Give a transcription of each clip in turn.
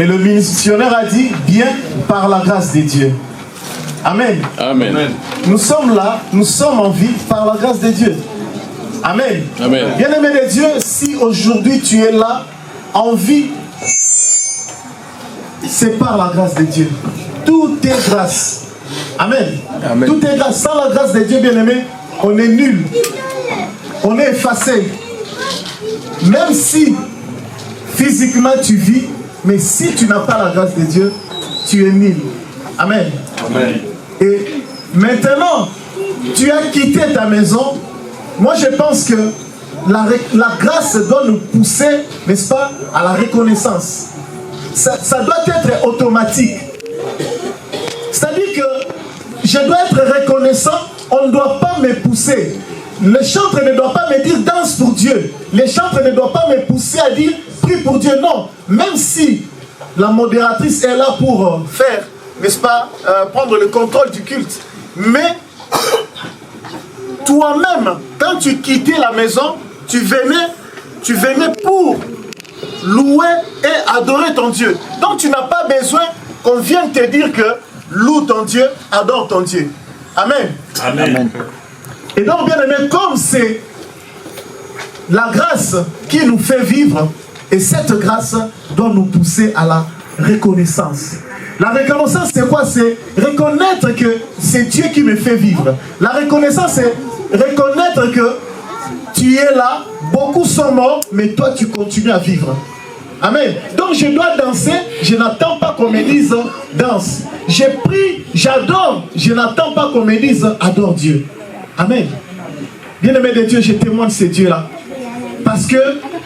Et le missionnaire a dit, bien par la grâce de Dieu. Amen. Amen. Nous sommes là, nous sommes en vie par la grâce de Dieu. Amen. Amen. Bien-aimé de Dieu, si aujourd'hui tu es là, en vie, c'est par la grâce de Dieu. Tout est grâce. Amen. Amen. Tout est grâce. Sans la grâce de Dieu, bien-aimé, on est nul. On est effacé. Même si physiquement tu vis, mais si tu n'as pas la grâce de Dieu, tu es nul. Amen. Amen. Et maintenant, tu as quitté ta maison. Moi, je pense que la grâce doit nous pousser, n'est-ce pas, à la reconnaissance. Ça doit être automatique. C'est-à-dire que je dois être reconnaissant, on ne doit pas me pousser. Le chantre ne doit pas me dire danse pour Dieu. Le chantre ne doit pas me pousser à dire prie pour Dieu. Non, même si la modératrice est là pour faire, n'est-ce pas, prendre le contrôle du culte. Mais toi-même, quand tu quittais la maison, tu venais pour louer et adorer ton Dieu. Donc tu n'as pas besoin qu'on vienne te dire que loue ton Dieu, adore ton Dieu. Amen. Amen. Et donc, bien aimé, comme c'est la grâce qui nous fait vivre, et cette grâce doit nous pousser à la reconnaissance. La reconnaissance, c'est quoi? C'est reconnaître que c'est Dieu qui me fait vivre. La reconnaissance, c'est reconnaître que tu es là, beaucoup sont morts, mais toi, tu continues à vivre. Amen. Donc, je dois danser, je n'attends pas qu'on me dise danse. Je prie, j'adore, je n'attends pas qu'on me dise adore Dieu. Amen. Bien-aimé de Dieu, je témoigne de ce Dieu-là. Parce que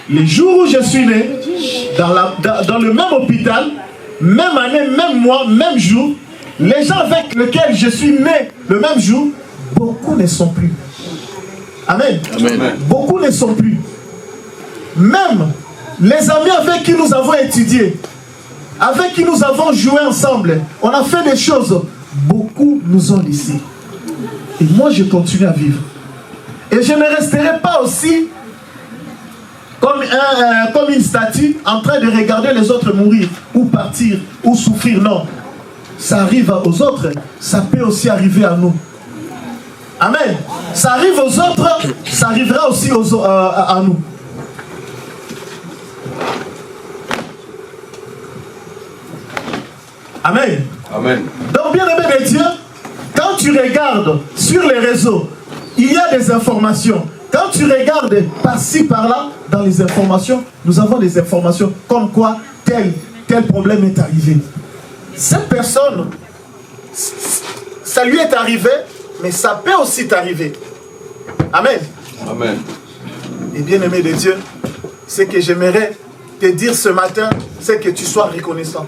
les jours où je suis né, dans le même hôpital, même année, même mois, même jour, les gens avec lesquels je suis né le même jour, beaucoup ne sont plus. Amen. Amen. Beaucoup ne sont plus. Même les amis avec qui nous avons étudié, avec qui nous avons joué ensemble, on a fait des choses, beaucoup nous ont laissés. Et moi, je continue à vivre. Et je ne resterai pas aussi comme une statue en train de regarder les autres mourir, ou partir, ou souffrir. Non. Ça arrive aux autres, ça peut aussi arriver à nous. Amen. Ça arrive aux autres, ça arrivera aussi à nous. Amen. Amen. Donc, bien aimé de Dieu, quand tu regardes sur les réseaux, il y a des informations. Quand tu regardes par-ci, par-là, dans les informations, nous avons des informations comme quoi tel problème est arrivé. Cette personne, ça lui est arrivé, mais ça peut aussi t'arriver. Amen. Amen. Et bien aimé de Dieu, ce que j'aimerais te dire ce matin, c'est que tu sois reconnaissant.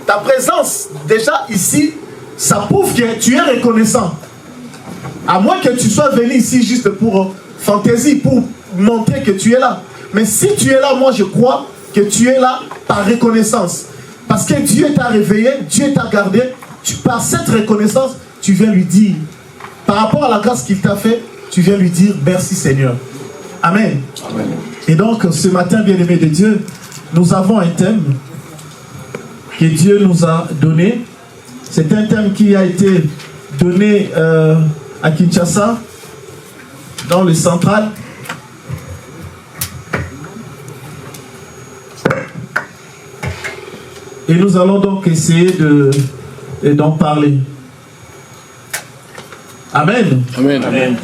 Ta présence, déjà ici, ça prouve que tu es reconnaissant. À moins que tu sois venu ici juste pour fantaisie, pour montrer que tu es là. Mais si tu es là, moi je crois que tu es là par reconnaissance. Parce que Dieu t'a réveillé, Dieu t'a gardé. Par cette reconnaissance, tu viens lui dire, par rapport à la grâce qu'il t'a fait, tu viens lui dire merci Seigneur. Amen. Amen. Et donc ce matin, bien-aimé de Dieu, nous avons un thème que Dieu nous a donné. C'est un thème qui a été donné à Kinshasa, dans le central. Et nous allons donc essayer d'en parler. Amen. Amen. Amen.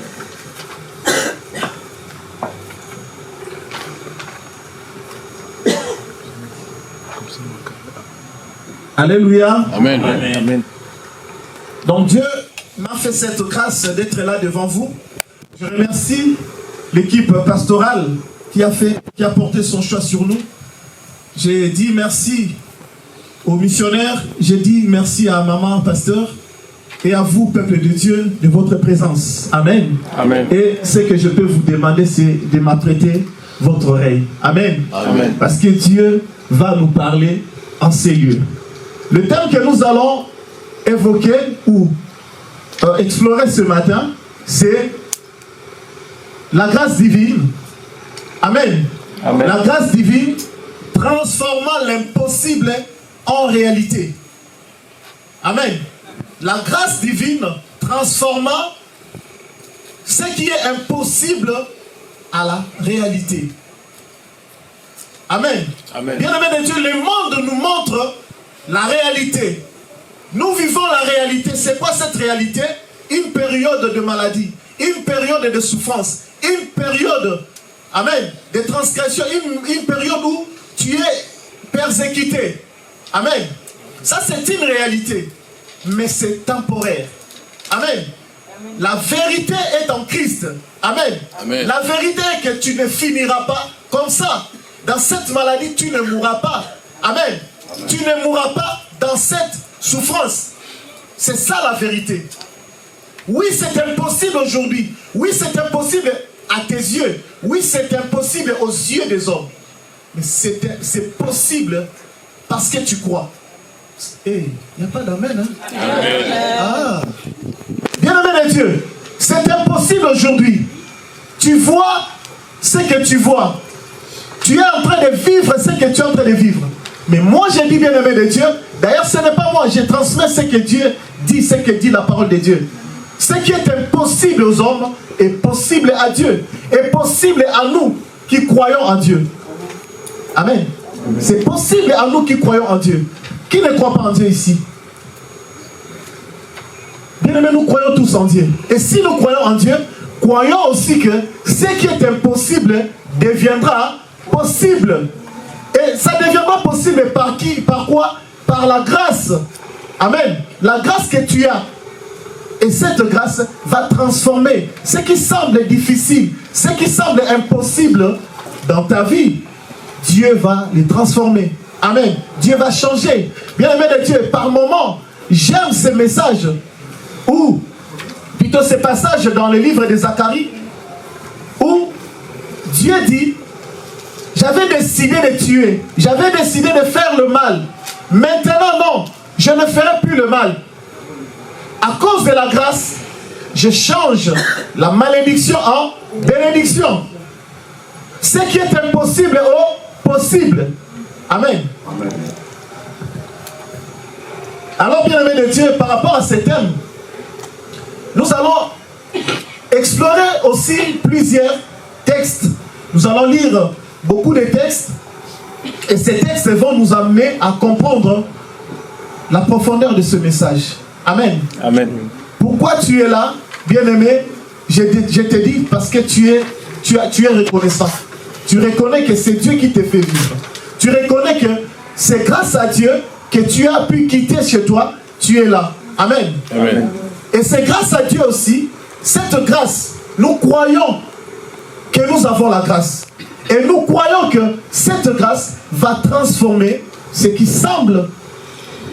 Alléluia. Amen. Amen. Donc Dieu m'a fait cette grâce d'être là devant vous. Je remercie l'équipe pastorale qui a porté son choix sur nous. J'ai dit merci aux missionnaires, j'ai dit merci à maman pasteur et à vous, peuple de Dieu, de votre présence. Amen. Amen. Et ce que je peux vous demander, c'est de m'apprêter votre oreille. Amen. Amen. Parce que Dieu va nous parler en ces lieux. Le thème que nous allons évoquer ou explorer ce matin, c'est la grâce divine. Amen. Amen. La grâce divine transformant l'impossible en réalité. Amen. La grâce divine transforma ce qui est impossible à la réalité. Amen. Amen. Bien-aimés de Dieu, le monde nous montre la réalité. Nous vivons la réalité. C'est quoi cette réalité? Une période de maladie, une période de souffrance, une période, amen, de transgression, une période où tu es persécuté. Amen. Ça, c'est une réalité, mais c'est temporaire. Amen. La vérité est en Christ. Amen. Amen. La vérité est que tu ne finiras pas comme ça. Dans cette maladie, tu ne mourras pas. Amen. Amen. Tu ne mourras pas dans cette souffrance. C'est ça la vérité. Oui, c'est impossible aujourd'hui. Oui, c'est impossible à tes yeux. Oui, c'est impossible aux yeux des hommes. Mais c'est possible parce que tu crois. Il n'y a pas d'amen. Hein? Amen. Ah. Bien-aimé de Dieu, c'est impossible aujourd'hui. Tu vois ce que tu vois. Tu es en train de vivre ce que tu es en train de vivre. Mais moi, j'ai dit, bien-aimé de Dieu, d'ailleurs, ce n'est pas moi, je transmets ce que Dieu dit, ce que dit la parole de Dieu. Ce qui est impossible aux hommes est possible à Dieu, est possible à nous qui croyons en Dieu. Amen. C'est possible à nous qui croyons en Dieu. Qui ne croit pas en Dieu ici? Bien-aimés, nous croyons tous en Dieu. Et si nous croyons en Dieu, croyons aussi que ce qui est impossible deviendra possible. Et ça deviendra possible par qui? Par quoi? Par la grâce. Amen. La grâce que tu as. Et cette grâce va transformer ce qui semble difficile, ce qui semble impossible dans ta vie. Dieu va les transformer. Amen. Dieu va changer. Bien-aimé de Dieu, par moments, j'aime ces messages ou plutôt ces passages dans le livre de Zacharie où Dieu dit: j'avais décidé de tuer, j'avais décidé de faire le mal. Maintenant, non, je ne ferai plus le mal. À cause de la grâce, je change la malédiction en bénédiction. Ce qui est impossible au possible. Amen. Amen. Alors, bien-aimés de Dieu, par rapport à ce thème, nous allons explorer aussi plusieurs textes. Nous allons lire beaucoup de textes. Et ces textes vont nous amener à comprendre la profondeur de ce message. Amen. Amen. Pourquoi tu es là, bien-aimé? Je te dis parce que tu es reconnaissant. Tu reconnais que c'est Dieu qui te fait vivre. Tu reconnais que c'est grâce à Dieu que tu as pu quitter chez toi. Tu es là. Amen. Amen. Et c'est grâce à Dieu aussi, cette grâce, nous croyons que nous avons la grâce. Et nous croyons que cette grâce va transformer ce qui semble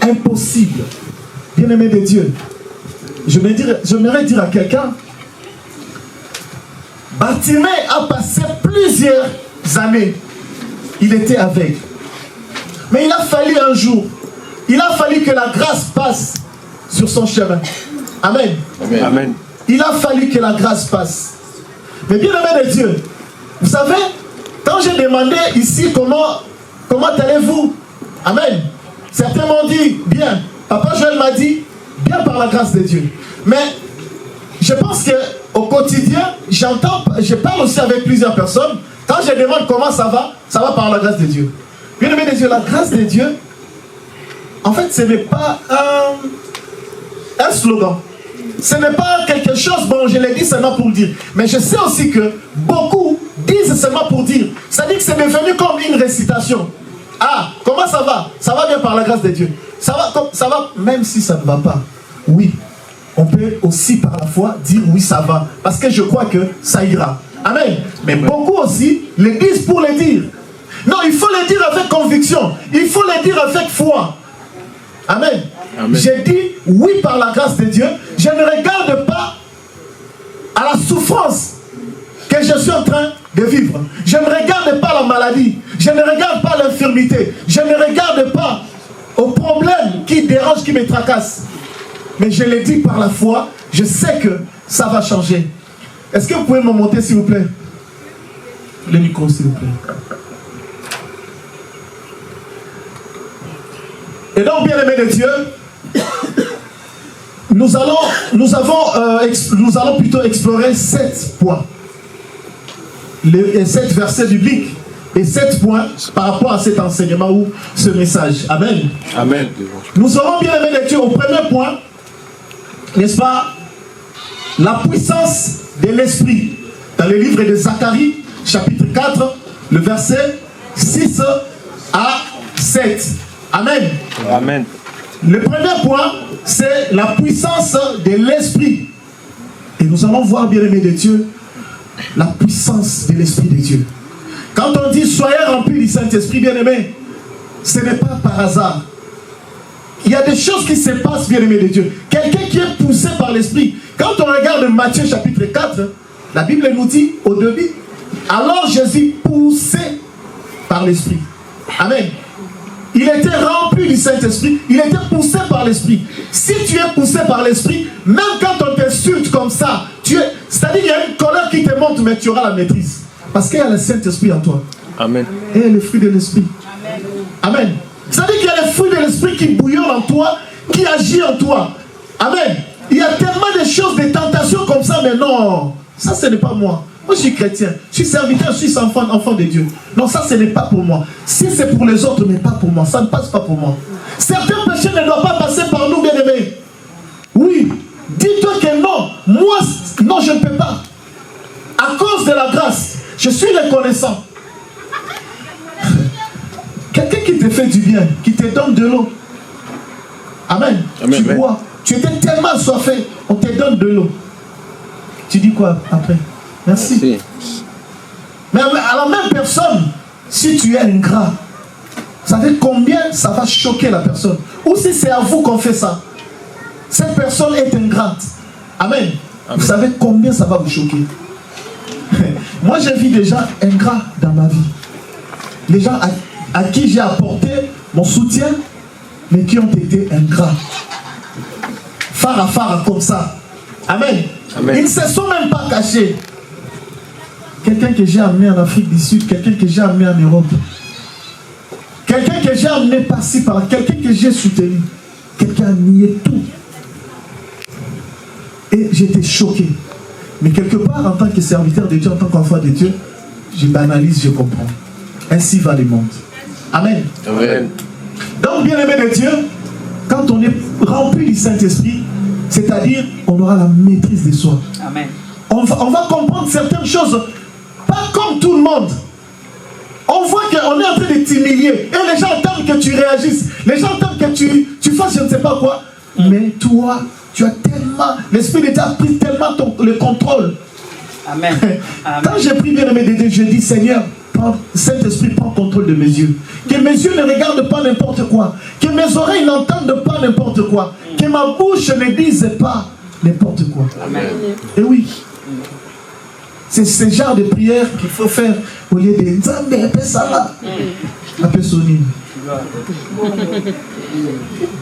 impossible. Bien-aimé de Dieu, j'aimerais dire à quelqu'un, Bartimée a passé plusieurs années. Il était aveugle. Mais il a fallu un jour, il a fallu que la grâce passe sur son chemin. Amen. Amen. Amen. Il a fallu que la grâce passe. Mais bien-aimé de Dieu, vous savez, quand j'ai demandé ici comment allez-vous? Amen. Certains m'ont dit bien. Papa Joël m'a dit bien par la grâce de Dieu. Mais je pense qu'au quotidien, je parle aussi avec plusieurs personnes. Quand je demande comment ça va par la grâce de Dieu. Bien-aimé de Dieu, la grâce de Dieu, en fait, ce n'est pas un slogan. Ce n'est pas quelque chose, bon, je l'ai dit seulement pour dire. Mais je sais aussi que beaucoup disent seulement pour dire. Ça dit que c'est devenu comme une récitation. Ah, comment ça va? Ça va bien par la grâce de Dieu. Ça va, même si ça ne va pas. Oui, on peut aussi par la foi dire oui, ça va. Parce que je crois que ça ira. Amen. Mais beaucoup aussi le disent pour le dire. Non, il faut le dire avec conviction. Il faut le dire avec foi. Amen. Amen. J'ai dit oui par la grâce de Dieu. Je ne regarde pas à la souffrance que je suis en train de vivre. Je ne regarde pas la maladie. Je ne regarde pas l'infirmité. Je ne regarde pas aux problèmes qui dérangent, qui me tracassent. Mais je le dis par la foi. Je sais que ça va changer. Est-ce que vous pouvez me monter s'il vous plaît? Le micro s'il vous plaît. Et donc, bien-aimés de Dieu, nous allons plutôt explorer 7 points. Les 7 versets bibliques et 7 points par rapport à cet enseignement ou ce message. Amen. Amen. Nous aurons, bien-aimés de Dieu, au premier point, n'est-ce pas, la puissance de l'esprit. Dans le livre de Zacharie, chapitre 4, le verset 6 à 7. Amen. Amen. Le premier point, c'est la puissance de l'esprit. Et nous allons voir, bien-aimés de Dieu, la puissance de l'esprit de Dieu. Quand on dit soyez remplis du Saint-Esprit, bien-aimés, ce n'est pas par hasard. Il y a des choses qui se passent, bien-aimés de Dieu. Quelqu'un qui est poussé par l'esprit. Quand on regarde Matthieu chapitre 4, la Bible nous dit au début, alors Jésus poussé par l'esprit. Amen. Il était rempli du Saint-Esprit, il était poussé par l'esprit. Si tu es poussé par l'esprit, même quand on t'insulte comme ça, c'est-à-dire qu'il y a une colère qui te monte, mais tu auras la maîtrise. Parce qu'il y a le Saint-Esprit en toi. Amen. Et le fruit de l'esprit. Amen. C'est-à-dire qu'il y a le fruit de l'esprit qui bouillonne en toi, qui agit en toi. Amen. Il y a tellement de choses, des tentations comme ça, mais non, ça ce n'est pas moi. Moi je suis chrétien, je suis serviteur, je suis enfant de Dieu. Non, ça ce n'est pas pour moi. Si c'est pour les autres, mais pas pour moi, ça ne passe pas pour moi. Certains péchés ne doivent pas passer par nous, bien-aimés. Oui, dis-toi que non, moi, non je ne peux pas. À cause de la grâce, je suis reconnaissant. Quelqu'un qui te fait du bien, qui te donne de l'eau. Amen. Amen. Tu bois. Tu étais tellement assoiffé, on te donne de l'eau. Tu dis quoi après? Merci. Mais à la même personne, si tu es ingrat, vous savez combien ça va choquer la personne? Ou si c'est à vous qu'on fait ça, cette personne est ingrate. Amen. Amen. Vous savez combien ça va vous choquer? Moi, j'ai vu des gens ingrats dans ma vie. Les gens à qui j'ai apporté mon soutien, mais qui ont été ingrats. Phare à phare comme ça. Amen. Amen. Ils ne se sont même pas cachés. Quelqu'un que j'ai amené en Afrique du Sud, quelqu'un que j'ai amené en Europe, quelqu'un que j'ai amené par-ci, par-là, quelqu'un que j'ai soutenu, quelqu'un a nié tout. Et j'étais choqué. Mais quelque part, en tant que serviteur de Dieu, en tant qu'enfant de Dieu, je banalise, je comprends. Ainsi va le monde. Amen. Amen. Donc, bien-aimé de Dieu, quand on est rempli du Saint-Esprit, c'est-à-dire, on aura la maîtrise de soi. Amen. On va comprendre certaines choses, pas comme tout le monde. On voit qu'on est en train de t'humilier. Et les gens attendent que tu réagisses. Les gens attendent que tu fasses je ne sais pas quoi. Mais toi, tu as tellement... L'Esprit de Dieu a pris tellement le contrôle. Amen. Amen. Quand j'ai pris bien-aimé de Dieu, je dis, Seigneur, Saint-Esprit, prends contrôle de mes yeux. Que mes yeux ne regardent pas n'importe quoi. Que mes oreilles n'entendent pas n'importe quoi. Que ma bouche ne dise pas n'importe quoi. Amen. Et oui. C'est ce genre de prière qu'il faut faire au lieu de Nzambe, appelle ça là. Appelle Sonine.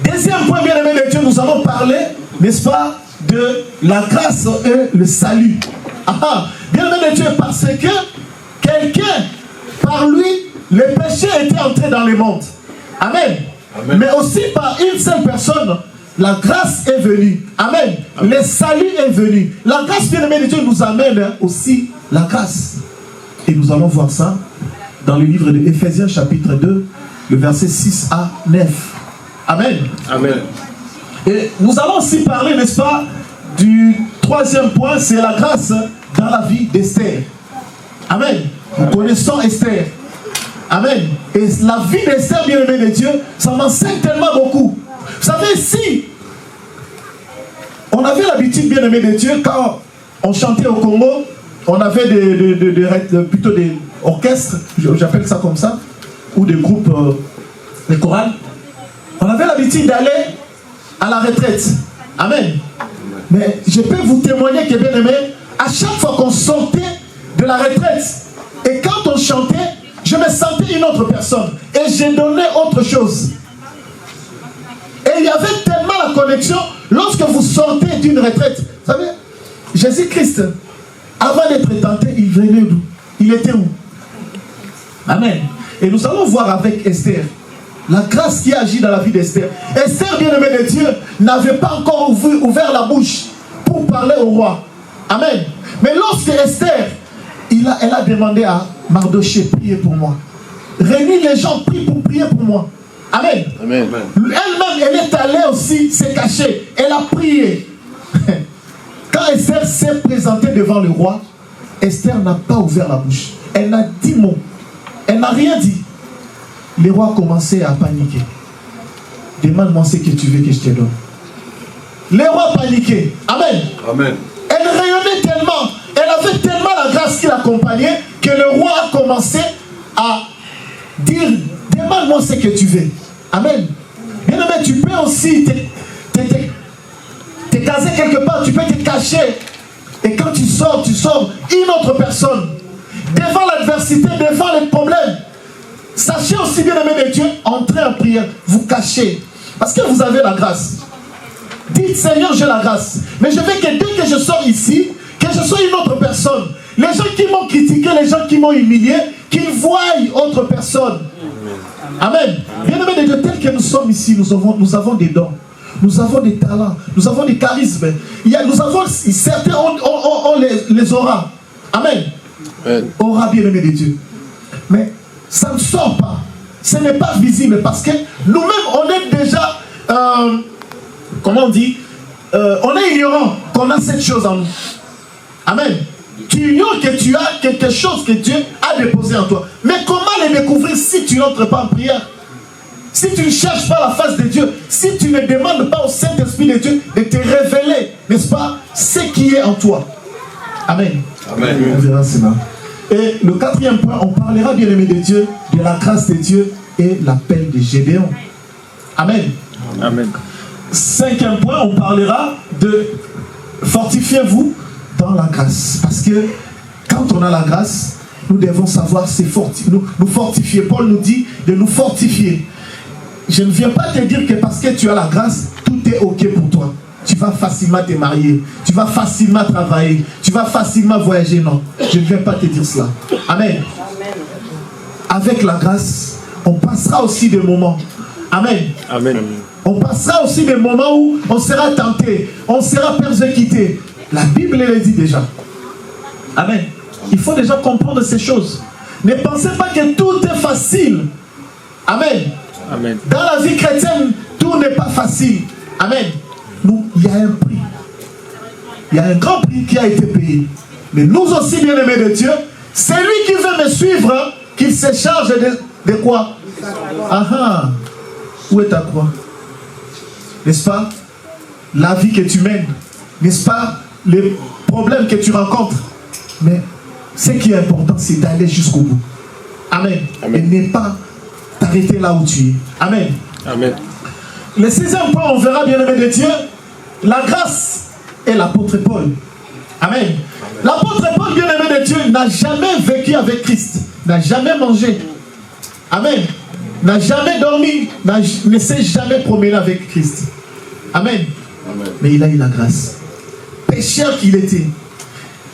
Deuxième point, bien-aimé de Dieu, nous allons parler, n'est-ce pas, de la grâce et le salut. Bien-aimé de Dieu, parce que quelqu'un, par lui, le péché était entré dans le monde. Amen. Amen. Mais aussi par une seule personne, la grâce est venue. Amen. Amen. Le salut est venu. La grâce, bien-aimé de Dieu, nous amène aussi la grâce. Et nous allons voir ça dans le livre de Éphésiens chapitre 2, le verset 6 à 9. Amen. Amen. Et nous allons aussi parler, n'est-ce pas, du troisième point, c'est la grâce dans la vie d'Esther. Amen. Nous connaissons Esther. Amen. Et la vie d'Esther, bien-aimé de Dieu, ça m'enseigne tellement beaucoup. Vous savez, si on avait l'habitude, bien-aimé de Dieu, quand on chantait au Congo, on avait plutôt des orchestres, j'appelle ça comme ça, ou des groupes, des chorales. On avait l'habitude d'aller à la retraite. Amen. Mais je peux vous témoigner que, bien-aimé, à chaque fois qu'on sortait de la retraite, et quand on chantait, je me sentais une autre personne. Et j'ai donné autre chose. Et il y avait tellement la connexion, lorsque vous sortez d'une retraite. Vous savez, Jésus-Christ, avant d'être tenté, il venait d'où? Il était où? Amen. Et nous allons voir avec Esther La grâce qui agit dans la vie d'Esther. Esther, bien-aimée de Dieu, n'avait pas encore ouvert la bouche pour parler au roi. Amen. Mais lorsque Esther, elle a demandé à Mardoché, priez pour moi. Réunis les gens, prie pour prier pour moi. Amen. Amen. Elle-même, elle est allée aussi se cacher. Elle a prié. Quand Esther s'est présentée devant le roi, Esther n'a pas ouvert la bouche. Elle n'a dit mot. Elle n'a rien dit. Le roi a commencé à paniquer. Demande-moi ce que tu veux que je te donne. Le roi paniquait. Amen. Amen. Elle rayonnait tellement, elle avait tellement la grâce qui l'accompagnait que le roi a commencé à dire, demande-moi ce que tu veux. Amen. Bien aimé, tu peux aussi te caser quelque part, tu peux te cacher. Et quand tu sors une autre personne. Devant l'adversité, devant les problèmes. Sachez aussi, bien aimé de Dieu, entrez en prière, vous cachez. Parce que vous avez la grâce. Dites, Seigneur, j'ai la grâce. Mais je veux que dès que je sors ici, que je sois une autre personne. Les gens qui m'ont critiqué, les gens qui m'ont humilié, qu'ils voient autre personne. Amen. Bien-aimés de Dieu, tel que nous sommes ici, nous avons des dons. Nous avons des talents. Nous avons des charismes. Certains ont les auras. Amen. Aura, bien-aimé de Dieu. Mais ça ne sort pas. Ce n'est pas visible parce que nous-mêmes, on est déjà... comment on dit, on est ignorant qu'on a cette chose en nous. Amen. Tu ignores que tu as quelque chose que Dieu a déposé en toi. Mais comment le découvrir si tu n'entres pas en prière? Si tu ne cherches pas la face de Dieu, si tu ne demandes pas au Saint-Esprit de Dieu de te révéler, n'est-ce pas, ce qui est en toi. Amen. Amen. On verra cela. Et le quatrième point, on parlera, bien aimé de Dieu, de la grâce de Dieu et l'appel de Gédéon. Amen. Amen. Cinquième point, on parlera de fortifiez-vous dans la grâce. Parce que quand on a la grâce, nous devons savoir nous fortifier. Paul nous dit de nous fortifier. Je ne viens pas te dire que parce que tu as la grâce, tout est ok pour toi. Tu vas facilement te marier, tu vas facilement travailler, tu vas facilement voyager. Non, je ne viens pas te dire cela. Amen. Amen. Avec la grâce, on passera aussi des moments. Amen. Amen. On passera aussi des moments où on sera tenté, on sera persécuté. La Bible le dit déjà. Amen. Il faut déjà comprendre ces choses. Ne pensez pas que tout est facile. Amen. Amen. Dans la vie chrétienne, tout n'est pas facile. Amen. Il y a un prix. Il y a un grand prix qui a été payé. Mais nous aussi, bien-aimés de Dieu, c'est lui qui veut me suivre, qu'il se charge de quoi? Ah, où est ta croix? N'est-ce pas? La vie que tu mènes. N'est-ce pas? Les problèmes que tu rencontres. Mais ce qui est important, c'est d'aller jusqu'au bout. Amen. Amen. Et ne pas t'arrêter là où tu es. Amen. Amen. Le sixième point, on verra, bien-aimé de Dieu, la grâce et l'apôtre Paul. Amen. L'apôtre Paul, bien-aimé de Dieu, n'a jamais vécu avec Christ. N'a jamais mangé. Amen. N'a jamais dormi. Ne s'est jamais promené avec Christ. Amen. Amen. Mais il a eu la grâce. Pécheur qu'il était.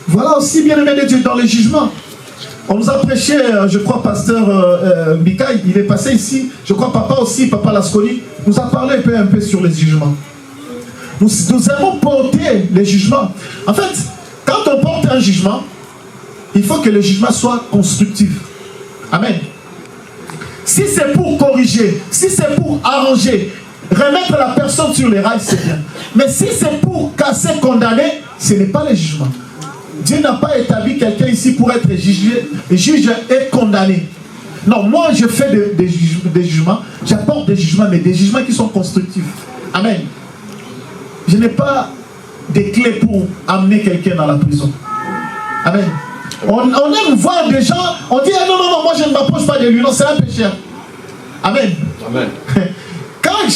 Voilà aussi, bien-aimé de Dieu, dans le jugement. On nous a prêché, je crois, pasteur Mikaï, il est passé ici. Je crois, papa aussi, papa Lascoli, nous a parlé un peu sur les jugements. Nous aimons porter les jugements. En fait, quand on porte un jugement, il faut que le jugement soit constructif. Amen. Si c'est pour corriger, si c'est pour arranger, remettre la personne sur les rails, c'est bien. Mais si c'est pour casser, condamner, ce n'est pas le jugement. Dieu n'a pas établi quelqu'un ici pour être juge et condamné. Non, moi je fais des jugements, j'apporte des jugements, mais des jugements qui sont constructifs. Amen. Je n'ai pas des clés pour amener quelqu'un dans la prison. Amen. On aime voir des gens, on dit non, moi je ne m'approche pas de lui, non, c'est un pécheur. Amen. Amen. Quand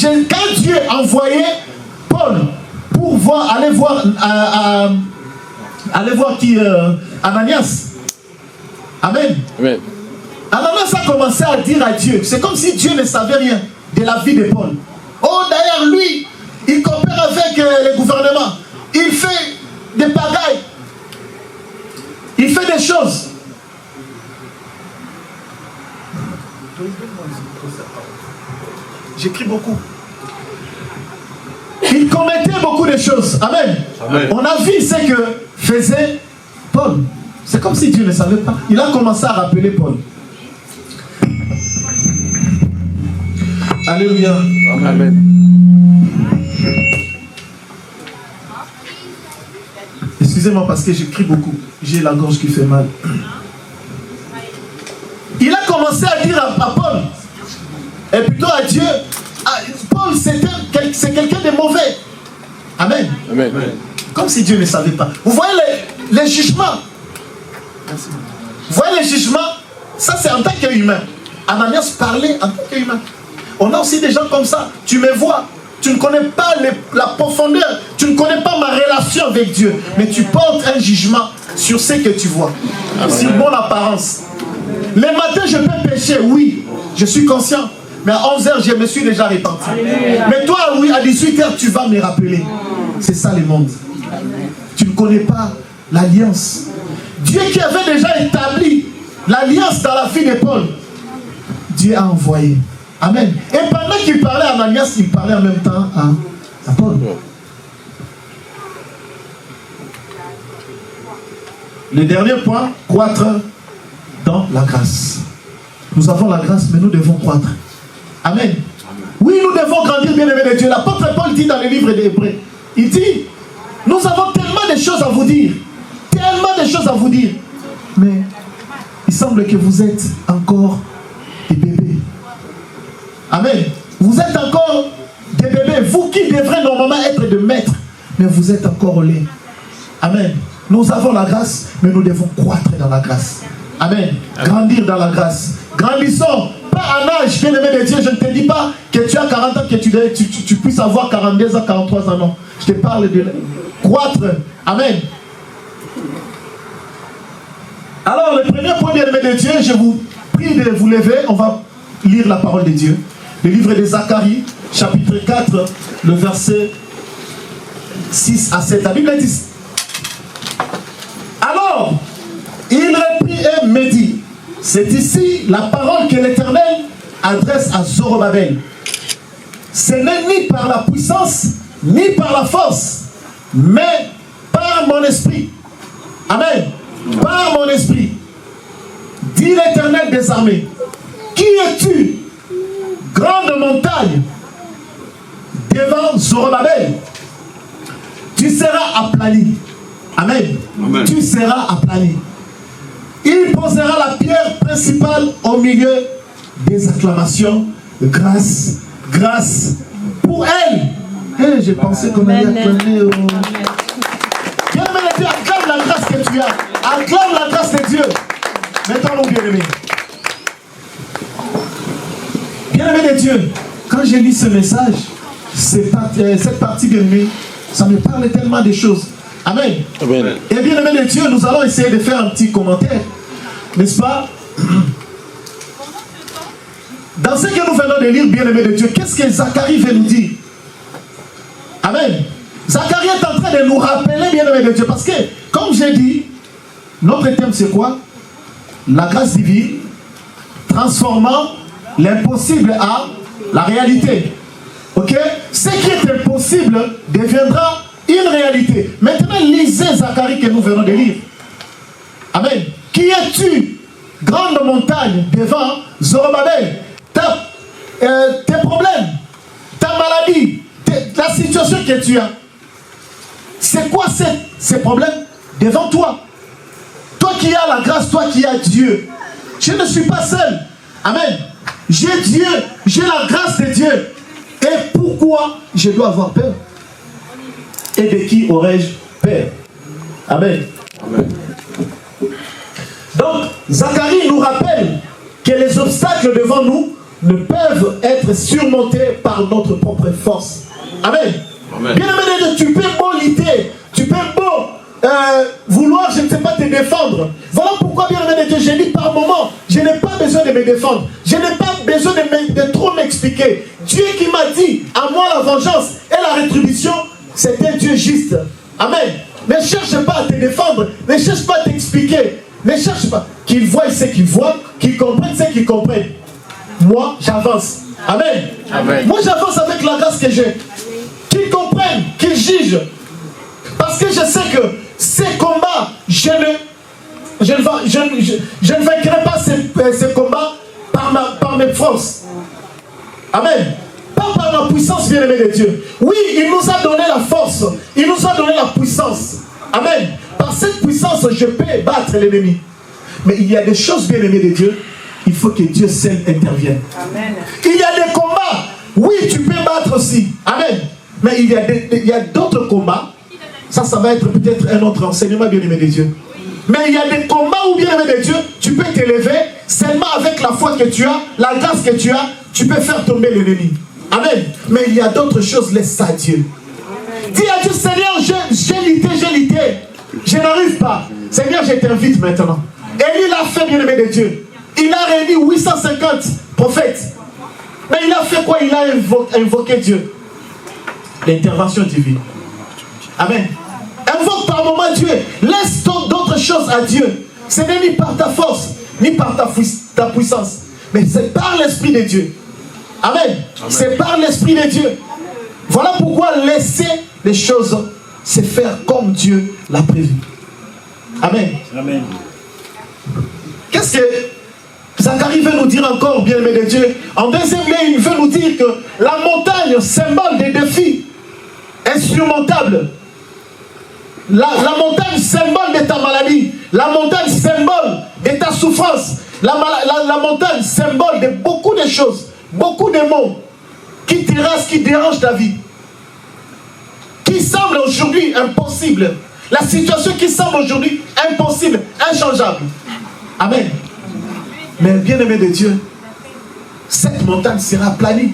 Dieu envoyait Paul pour aller voir qui Ananias. Amen. Amen. Ananias a commencé à dire à Dieu, c'est comme si Dieu ne savait rien de la vie de Paul. Oh, d'ailleurs, lui, il coopère avec le gouvernement. Il fait des pagailles. Il fait des choses. j'écris beaucoup. Il commettait beaucoup de choses. Amen. Amen. On a vu ce que faisait Paul. C'est comme si Dieu ne savait pas. Il a commencé à rappeler Paul. Alléluia. Amen. Excusez-moi parce que j'écris beaucoup. J'ai la gorge qui fait mal. Il a commencé à dire à Paul, et plutôt à Dieu, Paul c'est quelqu'un de mauvais. Amen. Amen. Comme si Dieu ne savait pas. Vous voyez les jugements. Vous voyez les jugements. Ça c'est en tant qu'humain. Ananias parlait en tant qu'humain. On a aussi des gens comme ça. Tu me vois. Tu ne connais pas la profondeur. Tu ne connais pas ma relation avec Dieu. Mais tu portes un jugement sur ce que tu vois. Sur mon apparence. Le matin, je peux pécher, oui. Je suis conscient. Mais à 11h, je me suis déjà repenti. Mais toi, oui, à 18h, tu vas me rappeler. C'est ça le monde. Tu ne connais pas l'alliance. Dieu qui avait déjà établi l'alliance dans la vie de Paul. Dieu a envoyé. Amen. Et pendant qu'il parlait à Ananias, il parlait en même temps à Paul. Le dernier point, croître dans la grâce. Nous avons la grâce, mais nous devons croître. Amen. Oui, nous devons grandir, bien-aimés de Dieu. L'apôtre Paul dit dans le livre des Hébreux, il dit, nous avons tellement de choses à vous dire. Tellement de choses à vous dire. Mais il semble que vous êtes encore des bébés. Amen. Vous êtes encore des bébés. Vous qui devrez normalement être des maîtres. Mais vous êtes encore au lait. Amen. Nous avons la grâce, mais nous devons croître dans la grâce. Amen. Grandir dans la grâce. Grandissons. Pas en âge, bien-aimé de Dieu. Je ne te dis pas que tu as 40 ans, que tu puisses avoir 42 ans, 43 ans. Non. Je te parle de croître. Amen. Alors, le premier point, bien-aimé de Dieu, je vous prie de vous lever. On va lire la parole de Dieu. Le livre de Zacharie, chapitre 4, le verset 6 à 7. La Bible dit: alors, il reprit et me dit, c'est ici la parole que l'Éternel adresse à Zorobabel. Ce n'est ni par la puissance, ni par la force, mais par mon esprit. Amen. Par mon esprit. Dit l'Éternel des armées. Qui es-tu, grande montagne, devant Zorobabel? Tu seras aplani. Amen. Amen. Tu seras aplani. Il posera la pierre principale au milieu des acclamations. Grâce, grâce pour elle. Hey, j'ai pensé qu'on allait acclamer. Bien-aimé de Dieu, acclame la grâce que tu as. Acclame la grâce de Dieu. Mettons-nous, bien-aimé. Bien-aimé de Dieu, quand j'ai lu ce message, cette partie bien-aimée, ça me parle tellement de choses. Amen. Amen. Et bien-aimé de Dieu, nous allons essayer de faire un petit commentaire. N'est-ce pas? Dans ce que nous venons de lire, bien-aimé de Dieu, qu'est-ce que Zacharie veut nous dire? Amen. Zacharie est en train de nous rappeler, bien-aimé de Dieu, parce que, comme j'ai dit, notre thème c'est quoi? La grâce divine, transformant l'impossible à la réalité. Ok? Ce qui est impossible deviendra une réalité. Maintenant, lisez Zacharie que nous venons de lire. Amen. Qui es-tu, grande montagne, devant Zorobabel? Tes problèmes, ta maladie, la situation que tu as. C'est quoi ces problèmes devant toi? Toi qui as la grâce, toi qui as Dieu. Je ne suis pas seul. Amen. J'ai Dieu, j'ai la grâce de Dieu. Et pourquoi je dois avoir peur? Et de qui aurais-je peur? Amen. Amen. Donc, Zacharie nous rappelle que les obstacles devant nous ne peuvent être surmontés par notre propre force. Amen. Amen. Bien aimé, tu peux beau lutter, tu peux beau vouloir, je ne sais pas, te défendre. Voilà pourquoi, bien aimé de Dieu, j'ai dit par moment, je n'ai pas besoin de me défendre. Je n'ai pas besoin de trop m'expliquer. Dieu qui m'a dit, à moi la vengeance et la rétribution, c'est un Dieu juste. Amen. Ne cherche pas à te défendre, ne cherche pas à t'expliquer, ne cherche pas. Qu'il voie ce qu'il voit, qu'il comprenne ce qu'il comprenne. Moi, j'avance. Amen. Amen. Moi j'avance avec la grâce que j'ai. Qu'ils comprennent, qu'ils jugent. Parce que je sais que ces combats, je ne vaincrai pas ces combats par mes forces. Amen. Pas par ma puissance, bien-aimé de Dieu. Oui, il nous a donné la force. Il nous a donné la puissance. Amen. Par cette puissance, je peux battre l'ennemi. Mais il y a des choses, bien-aimées de Dieu, il faut que Dieu seul intervienne. Amen. Il y a des combats, oui, tu peux battre aussi. Amen. Mais il y a d'autres combats. Ça va être peut-être un autre enseignement, bien-aimé de Dieu. Mais il y a des combats où, bien-aimé de Dieu, tu peux t'élever seulement avec la foi que tu as, la grâce que tu as, tu peux faire tomber l'ennemi. Amen. Mais il y a d'autres choses, laisse ça à Dieu. Dis à Dieu, Seigneur, j'ai lutté. Je n'arrive pas. Seigneur, je t'invite maintenant. Élie l'a fait, bien-aimé de Dieu. Il a réuni 850 prophètes. Mais il a fait quoi? Il a invoqué Dieu. L'intervention divine. Amen. Invoque par moment Dieu. Laisse d'autres choses à Dieu. Ce n'est ni par ta force, ni par ta puissance. Mais c'est par l'Esprit de Dieu. Amen. C'est par l'Esprit de Dieu. Voilà pourquoi laisser les choses se faire comme Dieu l'a prévu. Amen. Amen. Qu'est-ce que Zacharie veut nous dire encore, bien-aimé de Dieu? En deuxième lieu, il veut nous dire que la montagne, symbole des défis insurmontables. La montagne, symbole de ta maladie. La montagne, symbole de ta souffrance. La montagne, symbole de beaucoup de choses. Beaucoup de mots qui terrassent, qui dérangent ta vie. Qui semblent aujourd'hui impossibles. La situation qui semble aujourd'hui impossible, inchangeable. Amen. Mais bien-aimé de Dieu, cette montagne sera aplanie.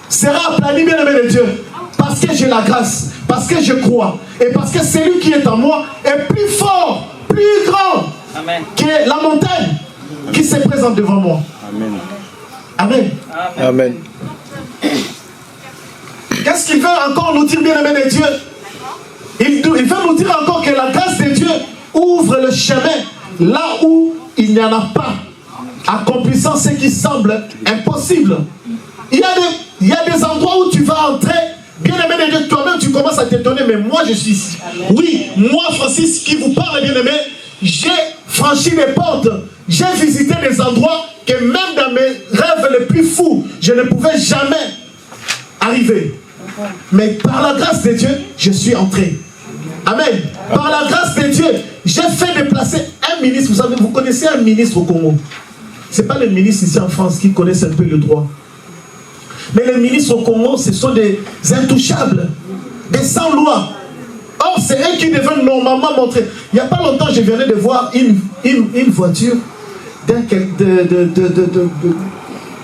Sera aplanie, bien-aimé de Dieu. Parce que j'ai la grâce, parce que je crois, et parce que celui qui est en moi est plus fort, plus grand que la montagne qui se présente devant moi. Amen. Amen. Amen. Qu'est-ce qu'il veut encore nous dire, bien-aimé de Dieu? Il veut nous dire encore que la grâce de Dieu ouvre le chemin là où il n'y en a pas, accomplissant ce qui semble impossible. Il y a des endroits où tu vas entrer, bien-aimé de Dieu, toi-même tu commences à t'étonner, mais moi je suis ici. Oui, moi Francis qui vous parle, bien-aimé, j'ai franchi les portes, j'ai visité des endroits que même dans mes rêves les plus fous, je ne pouvais jamais arriver. Mais par la grâce de Dieu, je suis entré. Amen. Par la grâce de Dieu, j'ai fait déplacer un ministre. Vous savez, vous connaissez un ministre au Congo. Ce n'est pas les ministres ici en France qui connaissent un peu le droit. Mais les ministres au Congo, ce sont des intouchables, des sans-loi. Or, c'est eux qui devaient normalement montrer. Il n'y a pas longtemps, je venais de voir une voiture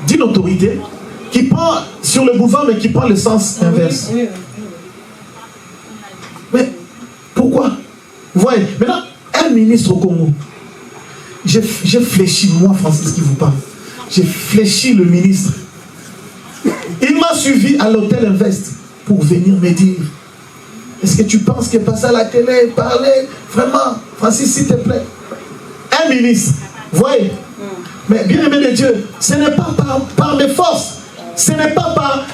d'une autorité qui prend sur le boulevard, mais qui prend le sens inverse. Mais pourquoi? Vous voyez, maintenant, un ministre au Congo, j'ai fléchi, moi, Francis, qui vous parle, j'ai fléchi le ministre. Il m'a suivi à l'hôtel Invest pour venir me dire, est-ce que tu penses que passer à la télé, parler, vraiment, Francis, s'il te plaît? Un ministre, vous voyez? Mais bien aimé de Dieu, ce n'est pas par mes forces, ce n'est pas par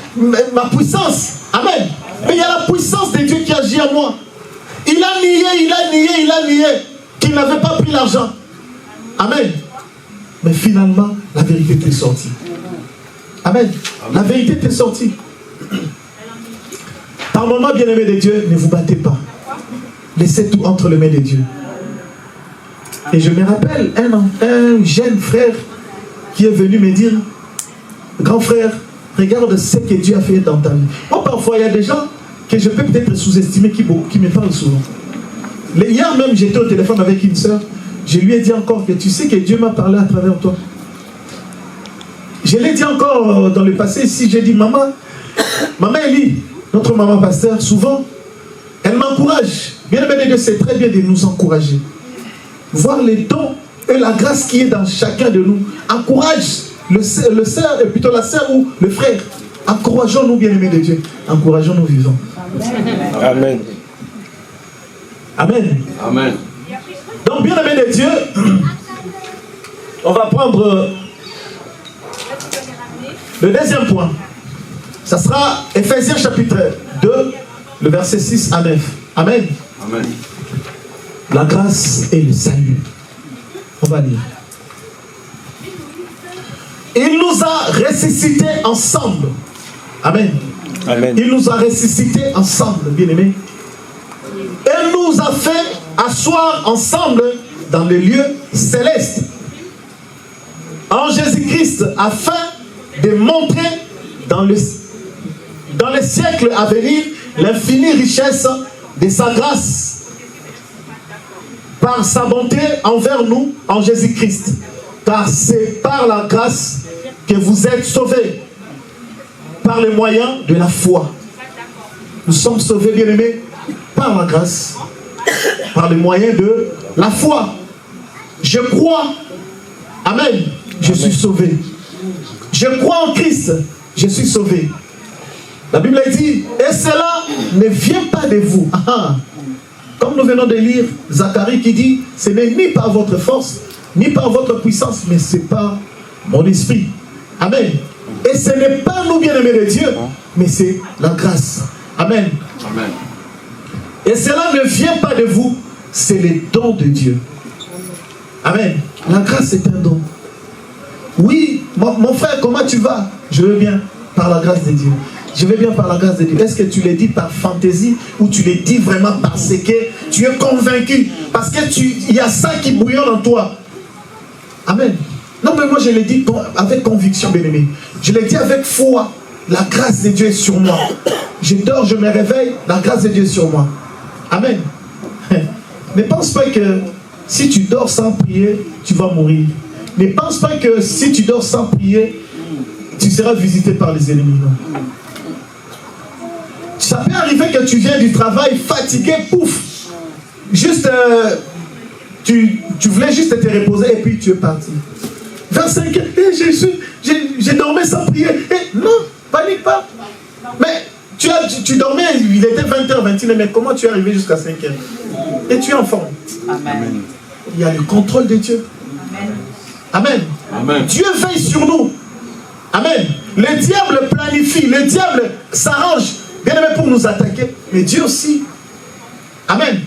ma puissance. Amen. Mais il y a la puissance de Dieu qui agit en moi. Il a nié qu'il n'avait pas pris l'argent. Amen. Mais finalement, la vérité t'est sortie. Amen. La vérité t'est sortie. Par moment, bien-aimé de Dieu, ne vous battez pas. Laissez tout entre les mains de Dieu. Et je me rappelle un jeune frère qui est venu me dire, grand frère, regarde ce que Dieu a fait dans ta vie. Moi, parfois, il y a des gens que je peux peut-être sous-estimer qui me parlent souvent. Hier même, j'étais au téléphone avec une soeur. Je lui ai dit encore que tu sais que Dieu m'a parlé à travers toi. Je l'ai dit encore dans le passé ici. J'ai dit, maman Elie, notre maman pasteur, souvent, elle m'encourage. Bien aimé de Dieu, c'est très bien de nous encourager. Voir les dons et la grâce qui est dans chacun de nous. Encourage le sœur, et plutôt la sœur ou le frère. Encourageons-nous, bien-aimés de Dieu. Encourageons-nous vivants. Amen. Amen. Amen. Donc, bien-aimés de Dieu, on va prendre Le deuxième point, ça sera Ephésiens chapitre 2, le verset 6 à 9. Amen. Amen. La grâce et le salut. On va lire. Il nous a ressuscités ensemble. Amen. Amen. Il nous a ressuscités ensemble, bien-aimés. Et nous a fait asseoir ensemble dans les lieux célestes en Jésus-Christ, afin de montrer dans les siècles à venir l'infinie richesse de sa grâce par sa bonté envers nous en Jésus-Christ. Car c'est par la grâce que vous êtes sauvés, par le moyen de la foi. Nous sommes sauvés, bien-aimés, par la grâce, par le moyen de la foi. Je crois, amen, je suis sauvé. Je crois en Christ, je suis sauvé. La Bible dit, et cela ne vient pas de vous. Comme nous venons de lire Zacharie qui dit, ce n'est ni par votre force, ni par votre puissance, mais c'est par mon esprit. Amen. Et ce n'est pas nous, bien-aimés de Dieu, mais c'est la grâce. Amen. Amen. Et cela ne vient pas de vous, c'est le don de Dieu. Amen. La grâce est un don. Oui, mon frère, comment tu vas? Je vais bien, par la grâce de Dieu. Je vais bien par la grâce de Dieu. Est-ce que tu le dis par fantaisie ou tu le dis vraiment parce que tu es convaincu? Parce que il y a ça qui bouillonne en toi. Amen. Non, mais moi je le dis avec conviction, bien-aimé. Je le dis avec foi. La grâce de Dieu est sur moi. Je dors, je me réveille, la grâce de Dieu est sur moi. Amen. Ne pense pas que si tu dors sans prier, tu vas mourir. Ne pense pas que si tu dors sans prier, tu seras visité par les ennemis. Non. Ça peut arriver que tu viens du travail fatigué, pouf. Juste, tu voulais juste te reposer et puis tu es parti. 25 heures, j'ai dormi sans prier. Non, panique pas. Mais tu dormais, il était 20h, 21h, mais comment tu es arrivé jusqu'à 5h? Et tu es en forme. Amen. Il y a le contrôle de Dieu. Amen. Amen. Dieu veille sur nous. Amen. Le diable planifie, le diable s'arrange, bien aimé, pour nous attaquer. Mais Dieu aussi. Amen.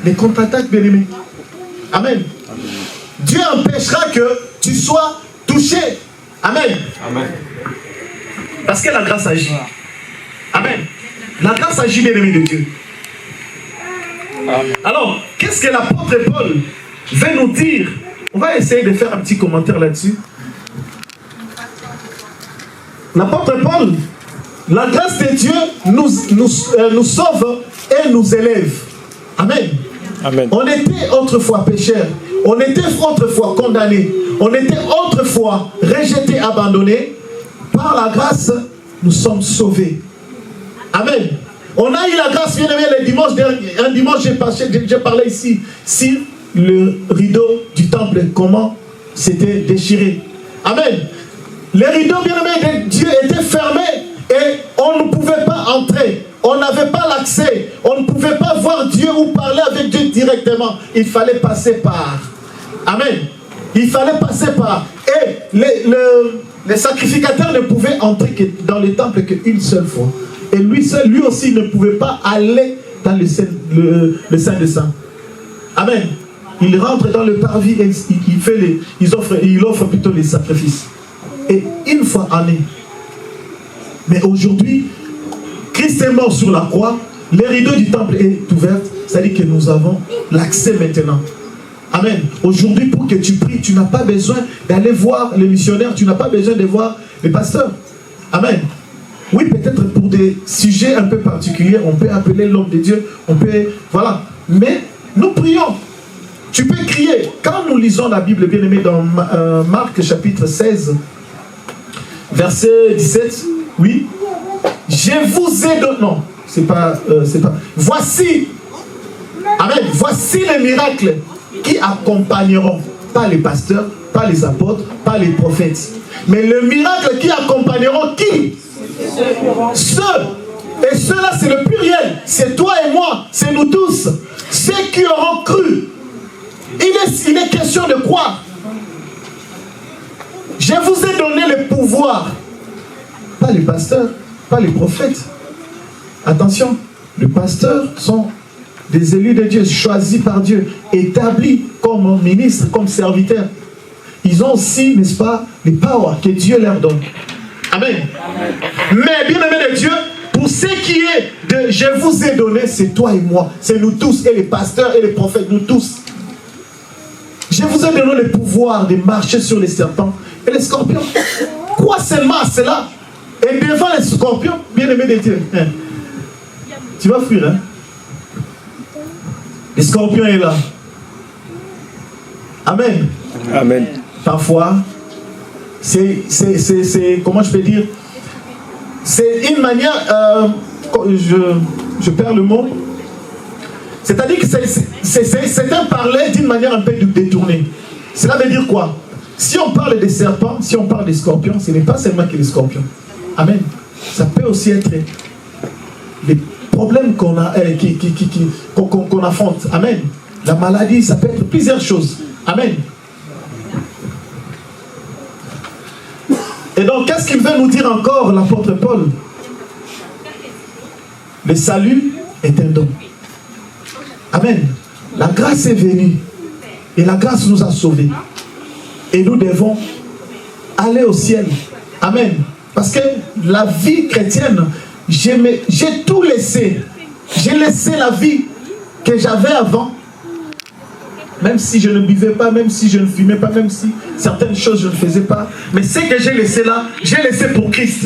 Les contre-attaques, bien aimé. Amen. Dieu empêchera que tu sois touché. Amen. Amen. Parce que la grâce agit. Amen. La grâce agit, bien aimé de Dieu. Amen. Alors, qu'est-ce que l'apôtre Paul veut nous dire? On va essayer de faire un petit commentaire là-dessus. L'apôtre Paul, la grâce de Dieu nous sauve et nous élève. Amen. Amen. On était autrefois pécheurs, on était autrefois condamnés, on était autrefois rejetés, abandonnés. Par la grâce, nous sommes sauvés. Amen. On a eu la grâce, bien aimé, le dimanche dernier. Un dimanche, j'ai parlé ici sur le rideau du temple, comment c'était déchiré. Amen. Les rideaux, bien aimé de Dieu, étaient fermés et on ne pouvait pas entrer. On n'avait pas l'accès. On ne pouvait pas voir Dieu ou parler avec Dieu directement. Il fallait passer par. Amen. Il fallait passer par. Et les sacrificateurs ne pouvaient entrer que dans le temple qu'une seule fois. Et lui aussi ne pouvait pas aller dans le Saint des Saints. Amen. Il rentre dans le parvis et il offre plutôt les sacrifices. Et une fois année. Mais aujourd'hui, Christ est mort sur la croix, le rideau du temple est ouvert, c'est-à-dire que nous avons l'accès maintenant. Amen. Aujourd'hui, pour que tu pries, tu n'as pas besoin d'aller voir les missionnaires, tu n'as pas besoin de voir les pasteurs. Amen. Oui, peut-être pour des sujets un peu particuliers, on peut appeler l'homme de Dieu, on peut, voilà. Mais nous prions. Tu peux crier. Quand nous lisons la Bible, bien aimé, dans Marc chapitre 16, verset 17, oui. Je vous ai donné. Non, c'est pas. Voici. Amen. Voici les miracles qui accompagneront, pas les pasteurs, pas les apôtres, pas les prophètes. Mais le miracle qui accompagneront qui? Ceux. Et ceux-là, c'est le pluriel. C'est toi et moi. C'est nous tous. Ceux qui auront cru. Il est question de croire. Je vous ai donné le pouvoir Pas les pasteurs, pas les prophètes. Attention, les pasteurs sont des élus de Dieu, choisis par Dieu, établis comme ministres, comme serviteurs. Ils ont aussi, n'est-ce pas, les powers que Dieu leur donne. Amen. Amen. Mais bien aimé de Dieu, pour ce qui est de je vous ai donné, c'est toi et moi. C'est nous tous, et les pasteurs et les prophètes, nous tous. Je vous ai donné le pouvoir de marcher sur les serpents et les scorpions. Quoi seulement à cela? Et devant les scorpions, bien aimé de Dieu, tu vas fuir, hein? Les scorpions est là. Amen. Amen. Parfois, c'est comment je peux dire, c'est une manière, je perds le mot, c'est-à-dire que c'est un parler d'une manière un peu détournée. Cela veut dire quoi? Si on parle des serpents, si on parle des scorpions, ce n'est pas seulement que les scorpions. Amen. Ça peut aussi être des problèmes qu'on a, qu'on affronte. Amen. La maladie, ça peut être plusieurs choses. Amen. Et donc, qu'est-ce qu'il veut nous dire encore, l'apôtre Paul? Le salut est un don. Amen. La grâce est venue. Et la grâce nous a sauvés. Et nous devons aller au ciel. Amen. Parce que la vie chrétienne, j'ai tout laissé. J'ai laissé la vie que j'avais avant. Même si je ne buvais pas, même si je ne fumais pas, même si certaines choses je ne faisais pas. Mais ce que j'ai laissé là, j'ai laissé pour Christ.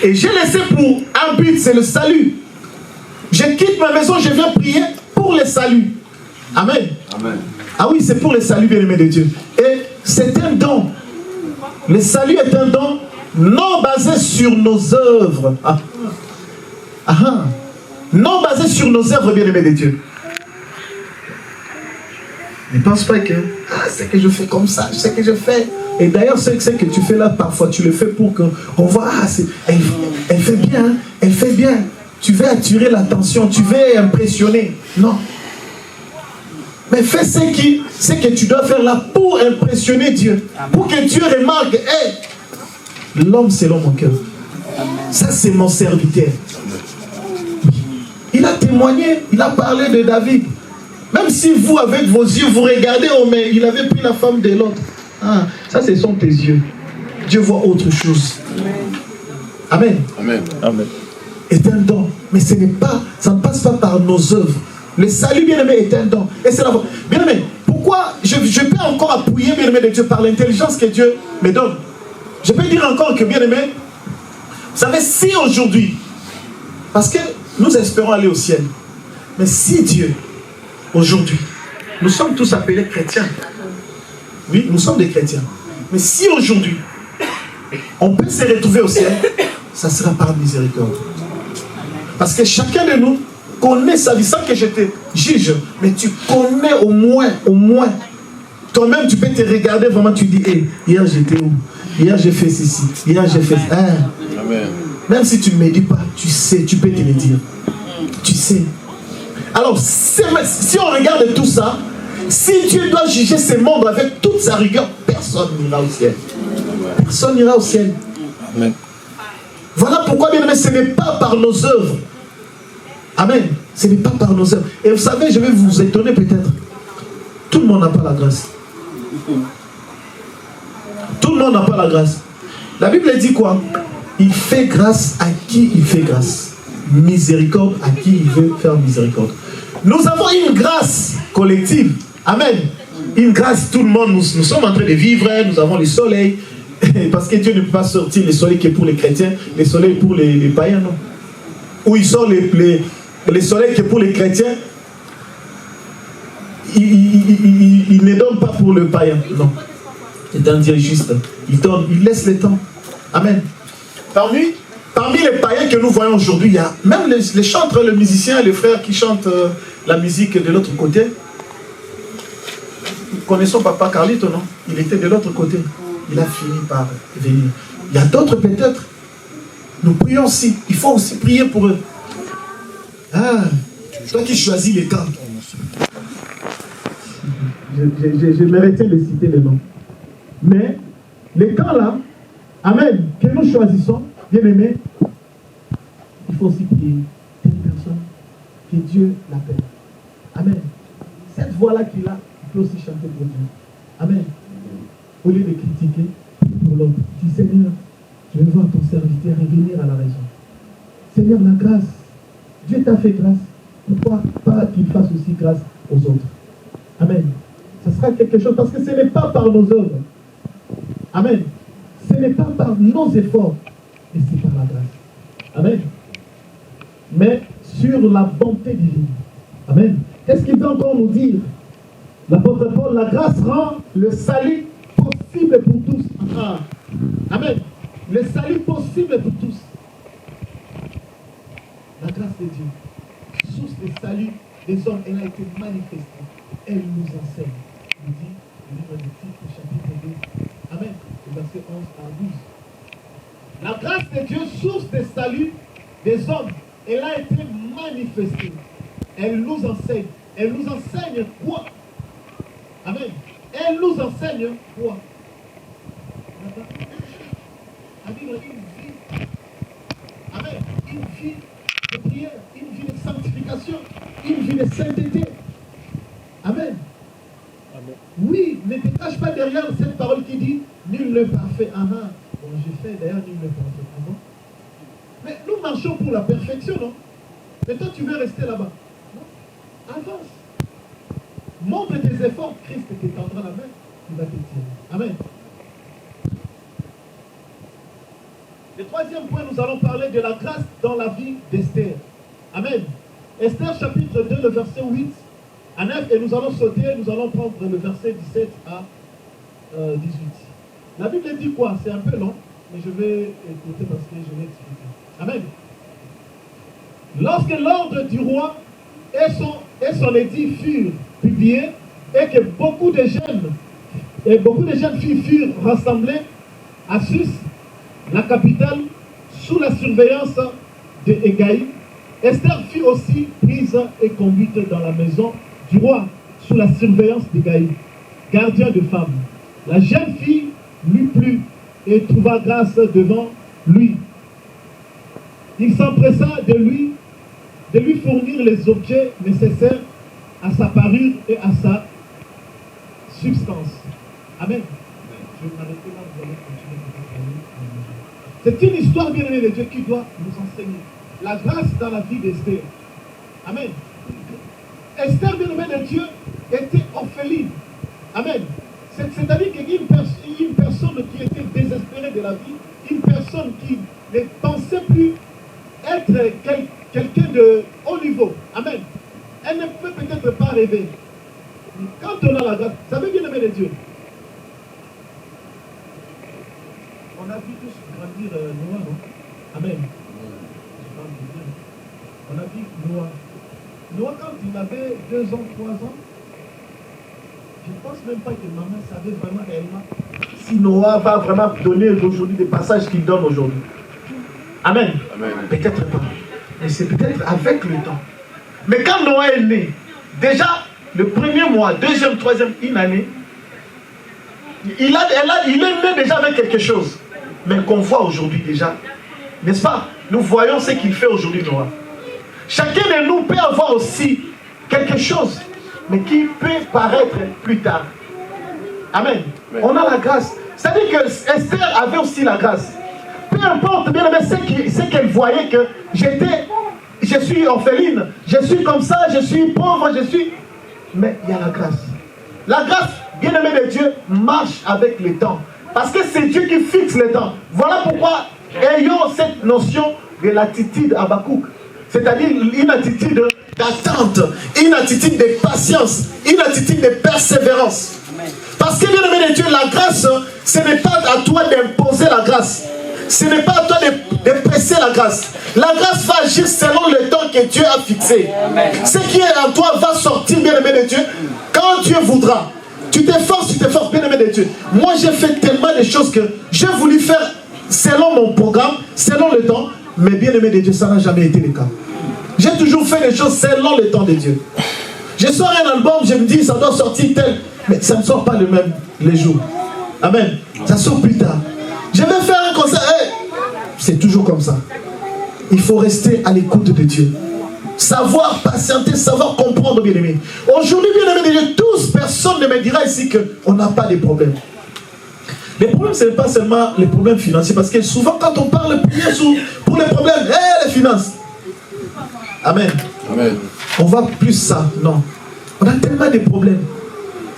Et j'ai laissé pour un but, c'est le salut. Je quitte ma maison, je viens prier pour le salut. Amen. Amen. Ah oui, c'est pour le salut, bien-aimé de Dieu. Et c'est un don. Le salut est un don non basé sur nos œuvres. Non basé sur nos œuvres, bien-aimé de Dieu. Ne pense pas que c'est que je fais comme ça, c'est que je fais. Et d'ailleurs, ce que tu fais là, parfois, tu le fais pour qu'on voit, elle fait bien, elle fait bien. Tu veux attirer l'attention, tu veux impressionner. Non. Mais fais ce que tu dois faire là pour impressionner Dieu. Pour que Dieu remarque, hey, l'homme selon mon cœur. Ça, c'est mon serviteur. Il a témoigné, il a parlé de David. Même si vous, avec vos yeux, vous regardez, oh, mais il avait pris la femme de l'autre. Ah, ça, ce sont tes yeux. Dieu voit autre chose. Amen. Amen. Amen. Est un don. Mais ce n'est pas, ça ne passe pas par nos œuvres. Le salut, bien-aimé, est un don. Et c'est la voie. Bien-aimé, pourquoi je peux encore appuyer, bien-aimé de Dieu, par l'intelligence que Dieu me donne. Je peux dire encore que, bien-aimé, vous savez, si aujourd'hui, parce que nous espérons aller au ciel, mais si Dieu, aujourd'hui, nous sommes tous appelés chrétiens. Oui, nous sommes des chrétiens. Mais si aujourd'hui, on peut se retrouver au ciel, ça sera par miséricorde. Parce que chacun de nous connaît sa vie, sans que je te juge, mais tu connais au moins, toi-même tu peux te regarder vraiment, tu dis, hey, hier j'étais où? Hier j'ai fait ceci, hier j'ai fait ça. Amen. Même si tu ne me dis pas, tu sais, tu peux te le dire. Tu sais. Alors, si on regarde tout ça, si Dieu doit juger ce monde avec toute sa rigueur, personne n'ira au ciel. Personne n'ira au ciel. Amen. Voilà pourquoi, bien aimé, ce n'est pas par nos œuvres. Amen. Ce n'est pas par nos œuvres. Et vous savez, je vais vous étonner peut-être. Tout le monde n'a pas la grâce. Tout le monde n'a pas la grâce. La Bible dit quoi? Il fait grâce à qui il fait grâce. Miséricorde à qui il veut faire miséricorde. Nous avons une grâce collective. Amen. Une grâce, tout le monde, nous sommes en train de vivre, nous avons le soleil. Parce que Dieu ne peut pas sortir le soleil que pour les chrétiens, le soleil pour les païens, non. Où ils sont les soleils que pour les chrétiens, il ne donne pas pour le païen, non. C'est un Dieu juste. Il donne, il laisse le temps. Amen. Parmi les païens que nous voyons aujourd'hui, il y a même les chanteurs, les musiciens, les frères qui chantent la musique de l'autre côté. Nous connaissons Papa Carlito, non? Il était de l'autre côté. Il a fini par venir. Il y a d'autres peut-être. Nous prions aussi. Il faut aussi prier pour eux. Ah, toi qui choisis les camps. Je méritais de citer les noms. Mais les camps là, amen, que nous choisissons, Bien aimé, il faut aussi prier telle personne que Dieu l'appelle. Amen. Cette voix-là qu'il a, il peut aussi chanter pour Dieu. Amen. Au lieu de critiquer pour l'autre, dis Seigneur, je vais voir ton serviteur revenir à la raison. Seigneur, la grâce, Dieu t'a fait grâce. Pourquoi pas qu'il fasse aussi grâce aux autres? Amen. Ce sera quelque chose, parce que ce n'est pas par nos œuvres. Amen. Ce n'est pas par nos efforts, mais c'est par la grâce. Amen. Mais sur la bonté divine. Amen. Qu'est-ce qu'il veut encore nous dire? L'apôtre Paul, la grâce rend le salut possible pour tous. Ah. Amen. Le salut possible pour tous. La grâce de Dieu, source de salut des hommes, elle a été manifestée. Elle nous enseigne. Il dit, le livre de Tite, chapitre 2. Amen. Verset 11 à 12. La grâce de Dieu, source de salut des hommes, elle a été manifestée. Elle nous enseigne. Elle nous enseigne quoi? Amen. Elle nous enseigne quoi? À vivre une vie. Amen. Une vie de prière, une vie de sanctification, une vie de sainteté. Amen. Amen. Oui, ne te cache pas derrière cette parole qui dit nul n'est parfait. Ah ah. Bon, j'ai fait d'ailleurs nul n'est parfait. Ah bon? Mais nous marchons pour la perfection, non? Mais toi, tu veux rester là-bas. Non? Avance. Montre tes efforts, Christ te tendra la main, il va te tirer. Amen. Le troisième point, nous allons parler de la grâce dans la vie d'Esther. Amen. Esther chapitre 2, le verset 8 à 9, et nous allons sauter, nous allons prendre le verset 17 à 18. La Bible dit quoi? C'est un peu long, mais je vais écouter parce que je vais expliquer. Amen. Lorsque l'ordre du roi et son édit furent publiés, et que beaucoup de jeunes filles furent rassemblées à Sus, la capitale, sous la surveillance de Hégaï, Esther fut aussi prise et conduite dans la maison du roi, sous la surveillance d'Hégaï, gardien de femmes. La jeune fille lui plut et trouva grâce devant lui. Il s'empressa de lui fournir les objets nécessaires à sa parure et à sa substance. Amen. Je vais m'arrêter là, vous allez continuer. C'est une histoire bien aimée de Dieu qui doit nous enseigner. La grâce dans la vie d'Esther. Amen. Esther, bien aimée de Dieu, était orpheline. Amen. C'est-à-dire qu'une personne qui était désespérée de la vie, une personne qui ne pensait plus être quelqu'un de haut niveau. Amen. Elle ne peut peut-être pas rêver. Mais quand on a la grâce, ça veut bien aimer les dieux. On a vu tous grandir Noah, non? Amen. On a vu Noah. Noah, quand il avait 2 ans, 3 ans, je ne pense même pas que maman savait vraiment réellement si Noah va vraiment donner aujourd'hui des passages qu'il donne aujourd'hui. Amen. Amen. Peut-être pas. Mais c'est peut-être avec le temps. Mais quand Noah est né, déjà, le premier mois, deuxième, troisième, une année, il est né déjà avec quelque chose. Mais qu'on voit aujourd'hui déjà. N'est-ce pas? Nous voyons ce qu'il fait aujourd'hui, Noah. Chacun de nous peut avoir aussi quelque chose, mais qui peut paraître plus tard. Amen. Amen. On a la grâce. C'est-à-dire que Esther avait aussi la grâce. Peu importe, bien aimé, c'est qu'elle voyait que je suis orpheline, je suis comme ça, je suis pauvre, je suis... Mais il y a la grâce. La grâce, bien aimé de Dieu, marche avec le temps. Parce que c'est Dieu qui fixe le temps. Voilà pourquoi, ayons cette notion de l'attitude Habakkuk. C'est-à-dire une attitude d'attente, une attitude de patience, une attitude de persévérance. Amen. Parce que, bien aimé de Dieu, la grâce, ce n'est pas à toi d'imposer la grâce. Ce n'est pas à toi de presser la grâce. La grâce va agir selon le temps que Dieu a fixé. Amen. Ce qui est en toi va sortir, bien aimé de Dieu, quand Dieu voudra. Tu t'efforces, bien aimé de Dieu. Moi, j'ai fait tellement de choses que j'ai voulu faire selon mon programme, selon le temps, mais bien aimé de Dieu, ça n'a jamais été le cas. J'ai toujours fait les choses selon le temps de Dieu. Je sors un album, je me dis, ça doit sortir tel, mais ça ne sort pas le même les jours. Amen. Ça sort plus tard. Je vais faire un concert, c'est toujours toujours comme ça. Il faut rester à l'écoute de Dieu. Savoir patienter, savoir comprendre, bien-aimés. Aujourd'hui, bien-aimés, tous, personne ne me dira ici qu'on n'a pas de problèmes. Les problèmes, ce n'est pas seulement les problèmes financiers, parce que souvent, quand on parle pour les problèmes, les finances. Amen. Amen. On va plus ça, non. On a tellement de problèmes.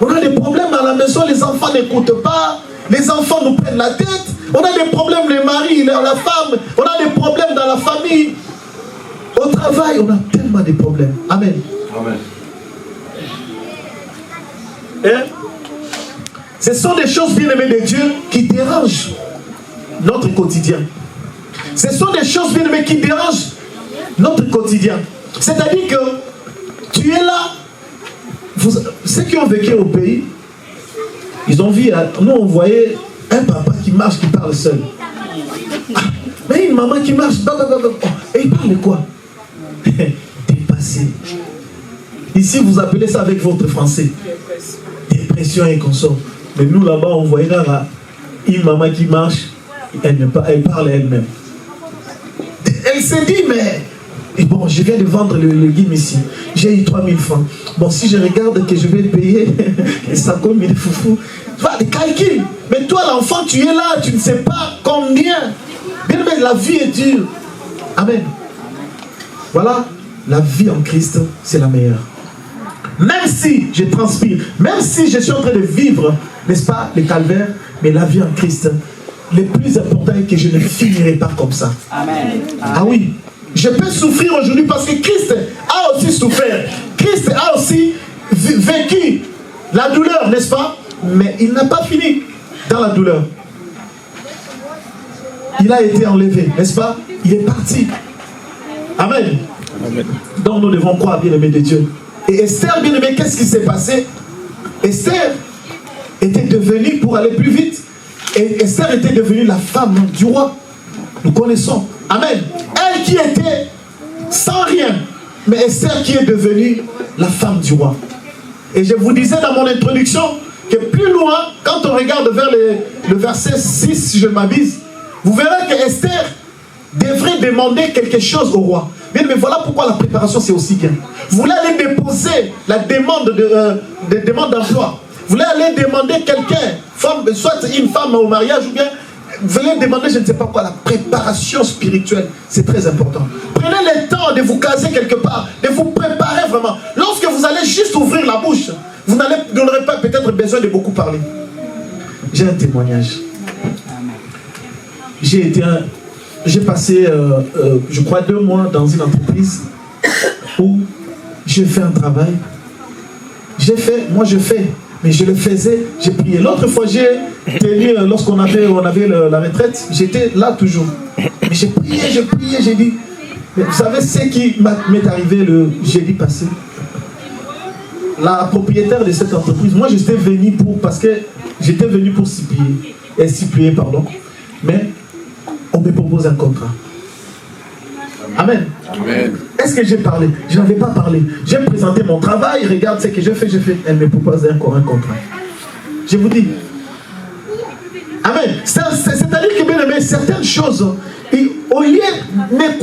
On a des problèmes à la maison, les enfants n'écoutent pas, les enfants nous prennent la tête. On a des problèmes, les maris, la femme, on a des problèmes dans la famille. Au travail, on a tellement de problèmes. Amen. Amen. Hein? Ce sont des choses bien-aimées de Dieu qui dérangent notre quotidien. Ce sont des choses bien-aimées qui dérangent notre quotidien. C'est-à-dire que tu es là. Ceux qui ont vécu au pays, ils ont vu, nous on voyait un papa qui marche, qui parle seul. Ah, mais une maman qui marche, et il parle de quoi? Dépassé. Ici vous appelez ça avec votre français. Dépression et consort. Mais nous là-bas on voyait là, une maman qui marche, elle parle elle-même. Elle s'est dit, mais et bon, je viens de vendre le guide ici. J'ai eu 3000 francs. Bon, si je regarde que je vais payer, ça comme il est foufou. Va, des calculs. Mais toi, l'enfant, tu es là, tu ne sais pas combien. Bien, mais la vie est dure. Amen. Voilà, la vie en Christ, c'est la meilleure. Même si je transpire, même si je suis en train de vivre, n'est-ce pas, le calvaire, mais la vie en Christ, le plus important est que je ne finirai pas comme ça. Amen. Ah oui. Je peux souffrir aujourd'hui parce que Christ a aussi souffert. Christ a aussi vécu la douleur, n'est-ce pas? Mais il n'a pas fini dans la douleur. Il a été enlevé, n'est-ce pas? Il est parti. Amen. Amen. Donc nous devons croire, bien-aimés de Dieu. Et Esther, bien-aimé, qu'est-ce qui s'est passé? Esther était devenue, pour aller plus vite, et Esther était devenue la femme du roi. Nous connaissons. Amen. Elle qui était sans rien, mais Esther qui est devenue la femme du roi. Et je vous disais dans mon introduction que plus loin, quand on regarde vers le verset 6, si je ne m'abuse, vous verrez que Esther devrait demander quelque chose au roi. Mais voilà pourquoi la préparation c'est aussi bien. Vous voulez aller déposer la demande d'emploi. Vous voulez aller demander quelqu'un, soit une femme au mariage ou bien vous voulez demander, je ne sais pas quoi, la préparation spirituelle, c'est très important. Prenez le temps de vous caser quelque part, de vous préparer vraiment. Lorsque vous allez juste ouvrir la bouche, vous n'aurez pas peut-être besoin de beaucoup parler. J'ai un témoignage. J'ai passé, je crois, 2 mois dans une entreprise où j'ai fait un travail. Moi je fais. Mais je le faisais, j'ai prié. L'autre fois, j'ai tenu, lorsqu'on avait la retraite, j'étais là toujours. Mais j'ai prié, j'ai dit. Mais vous savez ce qui m'est arrivé le jeudi passé? La propriétaire de cette entreprise, moi j'étais venu pour supplier, pardon. Mais on me propose un contrat. Amen. Amen. Est-ce que j'ai parlé? Je n'avais pas parlé. J'ai présenté mon travail, regarde ce que je fais. Elle me propose encore un contrat. Je vous dis. Amen. C'est-à-dire que, bien aimé, certaines choses, au lieu, ne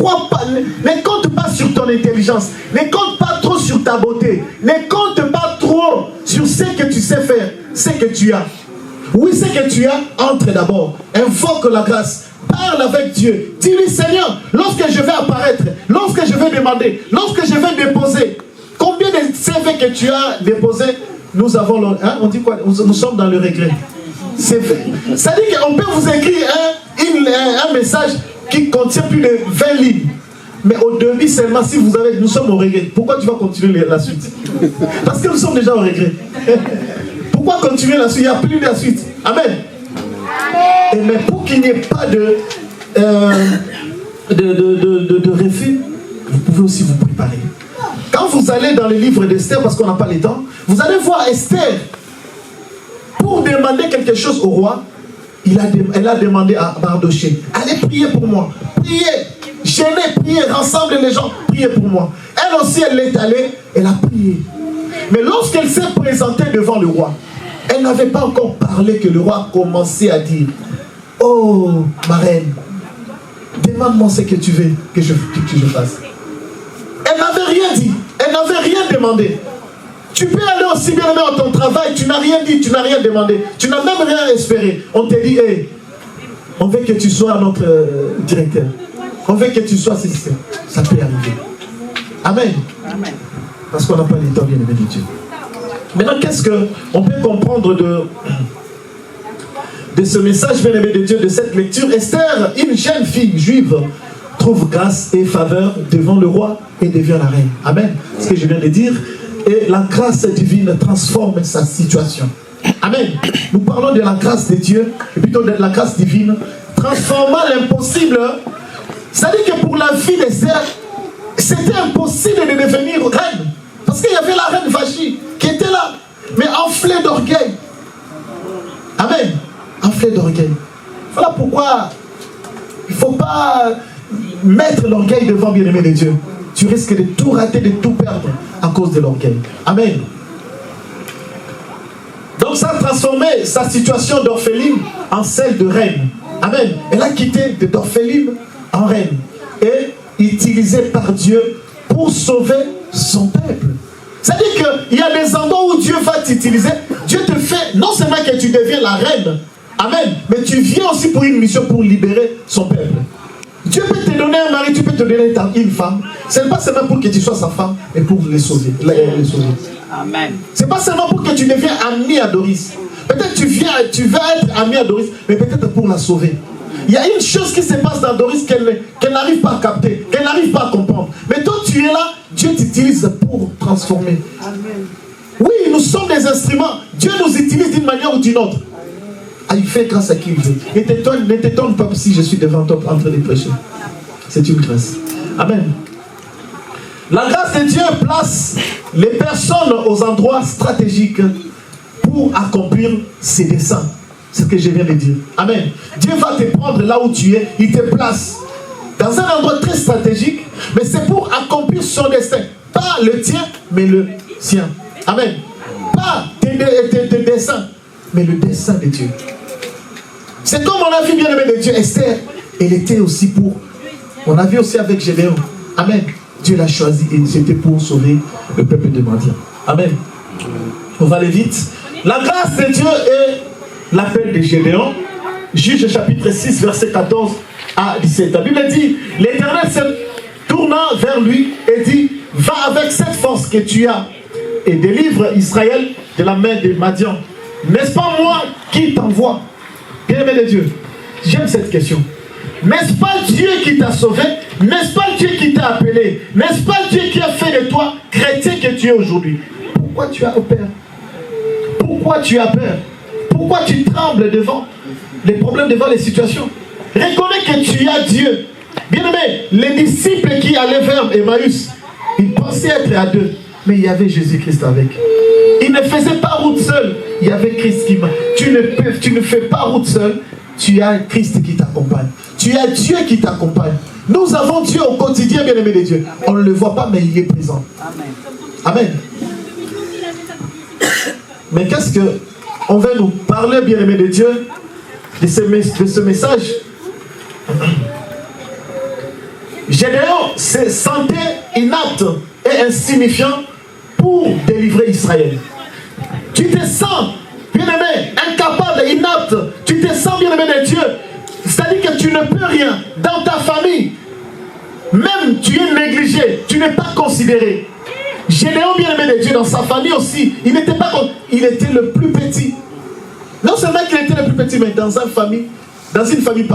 compte pas sur ton intelligence, ne compte pas trop sur ta beauté, ne compte pas trop sur ce que tu sais faire, ce que tu as. Oui, ce que tu as, entre d'abord. Invoque la grâce. Parle avec Dieu. Dis-lui, Seigneur, lorsque je vais apparaître, lorsque je vais demander, lorsque je vais déposer, combien de CV que tu as déposé, nous avons, on dit quoi? Nous sommes dans le regret. C'est-à-dire qu'on peut vous écrire un message qui contient plus de 20 lignes. Mais au début seulement, si vous avez, nous sommes au regret. Pourquoi tu vas continuer la suite? Parce que nous sommes déjà au regret. Pourquoi continuer la suite? Il n'y a plus de la suite. Amen. Et mais pour qu'il n'y ait pas de refus, vous pouvez aussi vous préparer. Quand vous allez dans le livre d'Esther, parce qu'on n'a pas le temps, vous allez voir Esther, pour demander quelque chose au roi, elle a demandé à Mardoché, allez prier pour moi, priez, gênez, priez, rassemblez les gens, priez pour moi. Elle aussi, elle est allée, elle a prié. Mais lorsqu'elle s'est présentée devant le roi, elle n'avait pas encore parlé que le roi commençait à dire, oh, ma reine, Demande-moi ce que tu veux que je fasse. Elle n'avait rien dit. Elle n'avait rien demandé. Tu peux aller aussi bien à ton travail, tu n'as rien dit, tu n'as rien demandé. Tu n'as même rien espéré. On te dit, hey, on veut que tu sois notre directeur. On veut que tu sois assistant. Ça peut arriver. Amen. Amen. Parce qu'on n'a pas le temps, bien aimé de Dieu. Maintenant, qu'est-ce qu'on peut comprendre de ce message, bien aimé de Dieu, de cette lecture? Esther, une jeune fille juive, trouve grâce et faveur devant le roi et devient la reine. Amen. Ce que je viens de dire. Et la grâce divine transforme sa situation. Amen. Nous parlons de la grâce de Dieu, et plutôt de la grâce divine, transformant l'impossible. C'est-à-dire que pour la fille d'Esther, c'était impossible de devenir reine. Parce qu'il y avait la reine Vashti qui était là, mais enflée d'orgueil. Amen. Enflée d'orgueil. Voilà pourquoi il ne faut pas mettre l'orgueil devant bien-aimé de Dieu. Tu risques de tout rater, de tout perdre à cause de l'orgueil. Amen. Donc ça a transformé sa situation d'orpheline en celle de reine. Amen. Elle a quitté d'orpheline en reine. Et utilisée par Dieu pour sauver son peuple. C'est-à-dire qu'il y a des endroits où Dieu va t'utiliser. Dieu te fait, non seulement que tu deviens la reine, amen, mais tu viens aussi pour une mission pour libérer son peuple. Dieu peut te donner un mari, tu peux te donner une femme. Ce n'est pas seulement pour que tu sois sa femme, mais pour les sauver. Amen. Ce n'est pas seulement pour que tu deviens ami à Doris. Peut-être tu vas être ami à Doris, mais peut-être pour la sauver. Il y a une chose qui se passe dans Doris qu'elle n'arrive pas à capter, qu'elle n'arrive pas à comprendre. Mais toi, tu es là, Dieu t'utilise pour transformer. Amen. Oui, nous sommes des instruments. Dieu nous utilise d'une manière ou d'une autre. Ah, il fait grâce à qui il veut. Ne t'étonne pas si je suis devant toi en train de prêcher. C'est une grâce. Amen. La grâce de Dieu place les personnes aux endroits stratégiques pour accomplir ses desseins. C'est ce que je viens de dire. Amen. Dieu va te prendre là où tu es. Il te place dans un endroit très stratégique, mais c'est pour accomplir son destin. Pas le tien, mais le sien. Amen. Pas tes desseins, mais le dessein de Dieu. C'est comme on a vu bien aimé de Dieu, Esther, elle était aussi pour. On a vu aussi avec Gédéon. Amen. Dieu l'a choisi et c'était pour sauver le peuple de Madian. Amen. On va aller vite. La grâce de Dieu est l'appel de Gédéon. Juge chapitre 6, verset 14 à 17. La Bible dit, l'Éternel se tournant vers lui et dit, va avec cette force que tu as et délivre Israël de la main de Madian. N'est-ce pas moi qui t'envoie? Bien-aimé de Dieu, j'aime cette question. N'est-ce pas Dieu qui t'a sauvé? N'est-ce pas Dieu qui t'a appelé? N'est-ce pas Dieu qui a fait de toi chrétien que tu es aujourd'hui? Pourquoi tu as peur? Pourquoi tu as peur? Pourquoi tu trembles devant les problèmes, devant les situations? Reconnais que tu as Dieu. Bien-aimé, les disciples qui allaient vers Emmaüs, ils pensaient être à deux, mais il y avait Jésus-Christ avec. Ils ne faisaient pas route seul. Il y avait Christ qui m'a. Tu ne fais pas route seul. Tu as Christ qui t'accompagne. Tu as Dieu qui t'accompagne. Nous avons Dieu au quotidien, bien-aimé de Dieu. On ne le voit pas, mais il est présent. Amen. Amen. Mais qu'est-ce que on veut nous parler, bien-aimé de Dieu, de ce message? Gédéon se sentait inapte et insignifiant pour délivrer Israël. Tu te sens, bien-aimé, incapable, inapte. Tu te sens, bien-aimé de Dieu. C'est-à-dire que tu ne peux rien dans ta famille. Même tu es négligé, tu n'es pas considéré. Gédéon, bien-aimé de Dieu, dans sa famille aussi, il n'était pas, il était le plus petit. Non seulement qu'il était le plus petit, mais dans une famille,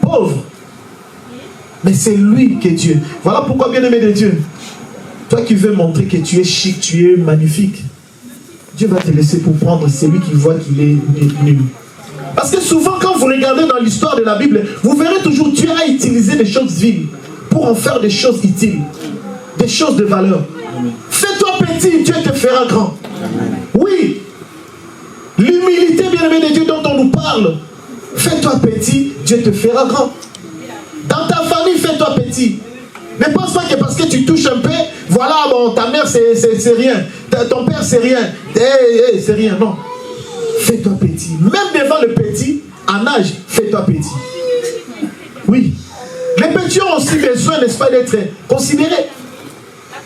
pauvre. Mais c'est lui qui est Dieu. Voilà pourquoi, bien-aimé de Dieu, toi qui veux montrer que tu es chic, tu es magnifique, Dieu va te laisser pour prendre celui qui voit qu'il est nul. Parce que souvent, quand vous regardez dans l'histoire de la Bible, vous verrez toujours Dieu a utilisé des choses viles pour en faire des choses utiles, des choses de valeur. Fais-toi petit, Dieu te fera grand. Oui, l'humilité, bien-aimé de Dieu, dont on nous parle. Fais-toi petit, Dieu te fera grand. Dans ta famille, fais-toi petit. Ne pense pas que parce que tu touches un peu, voilà, bon, ta mère c'est rien, ton père c'est rien, c'est rien, non. Fais-toi petit. Même devant le petit, en âge, fais-toi petit. Oui. Les petits ont aussi besoin, n'est-ce pas, d'être considérés.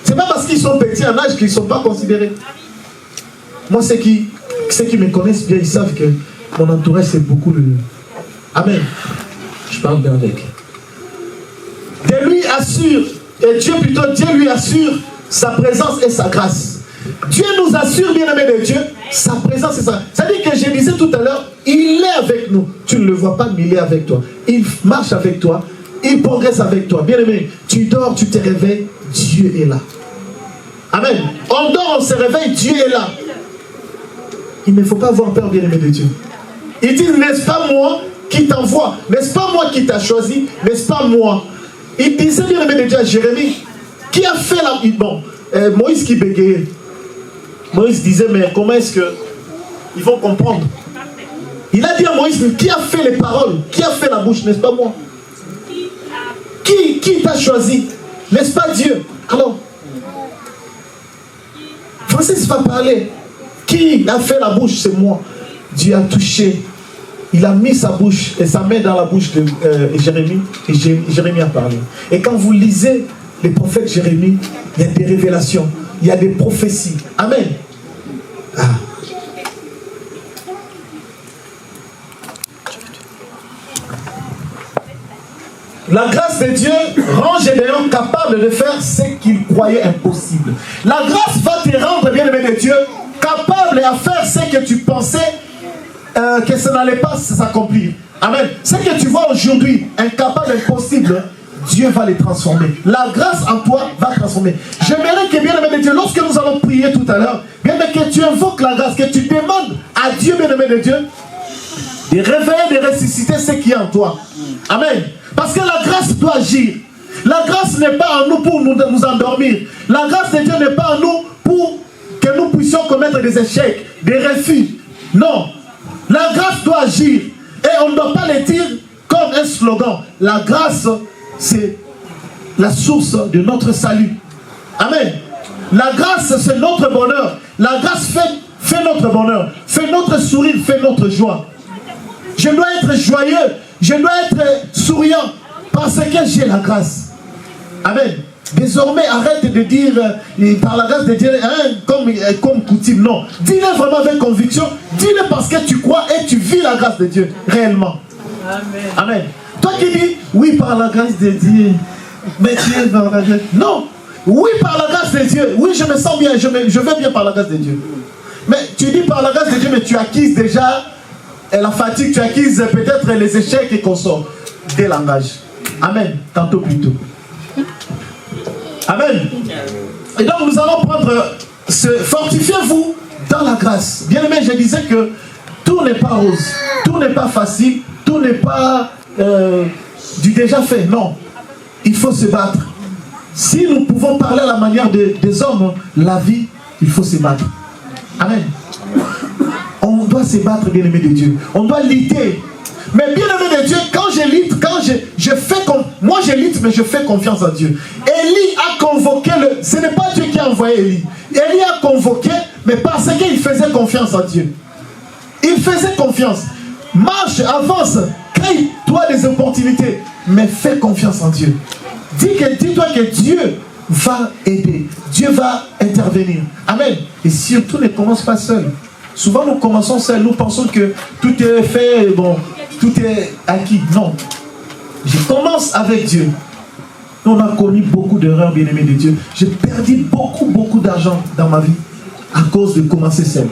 Ce n'est pas parce qu'ils sont petits en âge qu'ils ne sont pas considérés. Moi, ceux qui me connaissent bien, ils savent que mon entourage, c'est beaucoup le... Amen. Je parle bien avec. Dieu lui assure, et Dieu lui assure sa présence et sa grâce. Dieu nous assure, bien-aimé de Dieu, sa présence et sa grâce. C'est-à-dire que je disais tout à l'heure, il est avec nous. Tu ne le vois pas, mais il est avec toi. Il marche avec toi, il progresse avec toi. Bien-aimé, tu dors, tu te réveilles, Dieu est là. Amen. On dort, on se réveille, Dieu est là. Il ne faut pas avoir peur, bien-aimé de Dieu. Il dit, n'est-ce pas moi qui t'envoie? N'est-ce pas moi qui t'a choisi? N'est-ce pas moi? Il disait, bien-aimé de Dieu, à Jérémie, qui a fait la... Bon, Moïse qui bégayait. Moïse disait, mais comment est-ce que ils vont comprendre? Il a dit à Moïse, qui a fait les paroles? Qui a fait la bouche? N'est-ce pas moi? Qui t'a choisi? N'est-ce pas Dieu? Alors, Francis va parler. Qui a fait la bouche? C'est moi. Dieu a touché. Il a mis sa bouche et sa main dans la bouche de Jérémie. Et Jérémie a parlé. Et quand vous lisez les prophètes Jérémie, il y a des révélations. Il y a des prophéties. Amen. Ah. La grâce de Dieu rend Gédéon capable de faire ce qu'il croyait impossible. La grâce va te rendre, bien-aimé de Dieu, capable à faire ce que tu pensais que ça n'allait pas s'accomplir. Amen. Ce que tu vois aujourd'hui, incapable, impossible, Dieu va les transformer. La grâce en toi va transformer. J'aimerais que, bien-aimé de Dieu, lorsque nous allons prier tout à l'heure, bien-aimé, que tu invoques la grâce, que tu demandes à Dieu, bien-aimé de Dieu, de réveiller, de ressusciter ce qui est en toi. Amen. Parce que la grâce doit agir. La grâce n'est pas en nous pour nous endormir. La grâce de Dieu n'est pas en nous pour que nous puissions commettre des échecs, des refus. Non. La grâce doit agir. Et on ne doit pas le dire comme un slogan. La grâce, c'est la source de notre salut. Amen. La grâce, c'est notre bonheur. La grâce fait notre bonheur, fait notre sourire, fait notre joie. Je dois être joyeux, je dois être souriant parce que j'ai la grâce. Amen. Désormais, arrête de dire par la grâce de Dieu comme coutume. Non. Dis-le vraiment avec conviction. Dis-le parce que tu crois et tu vis la grâce de Dieu réellement. Amen. Amen. Toi qui dis oui par la grâce de Dieu, mais tu es par la grâce. Non. Oui par la grâce de Dieu. Oui, je me sens bien, je vais bien par la grâce de Dieu. Mais tu dis par la grâce de Dieu, mais tu acquises déjà la fatigue, tu acquises peut-être les échecs et qu'on sort des langages. Amen. Tantôt plus tôt. Amen. Et donc nous allons prendre fortifiez-vous dans la grâce. Bien aimé, je disais que tout n'est pas rose, tout n'est pas facile, tout n'est pas du déjà fait. Non, il faut se battre. Si nous pouvons parler à la manière des hommes, la vie, il faut se battre. Amen. On doit se battre, bien aimé de Dieu. On doit lutter. Mais bien aimé de Dieu, quand je lutte, moi je lutte, mais je fais confiance en Dieu. Élie a convoqué ce n'est pas Dieu qui a envoyé Élie. Élie a convoqué, mais parce qu'il faisait confiance en Dieu. Il faisait confiance. Marche, avance, crée-toi des opportunités, mais fais confiance en Dieu. Dis-toi que Dieu va aider. Dieu va intervenir. Amen. Et surtout, ne commence pas seul. Souvent, nous commençons seuls. Nous pensons que tout est fait, bon, tout est acquis. Non. Je commence avec Dieu. On a connu beaucoup d'erreurs, bien-aimés de Dieu. J'ai perdu beaucoup d'argent dans ma vie à cause de commencer seul.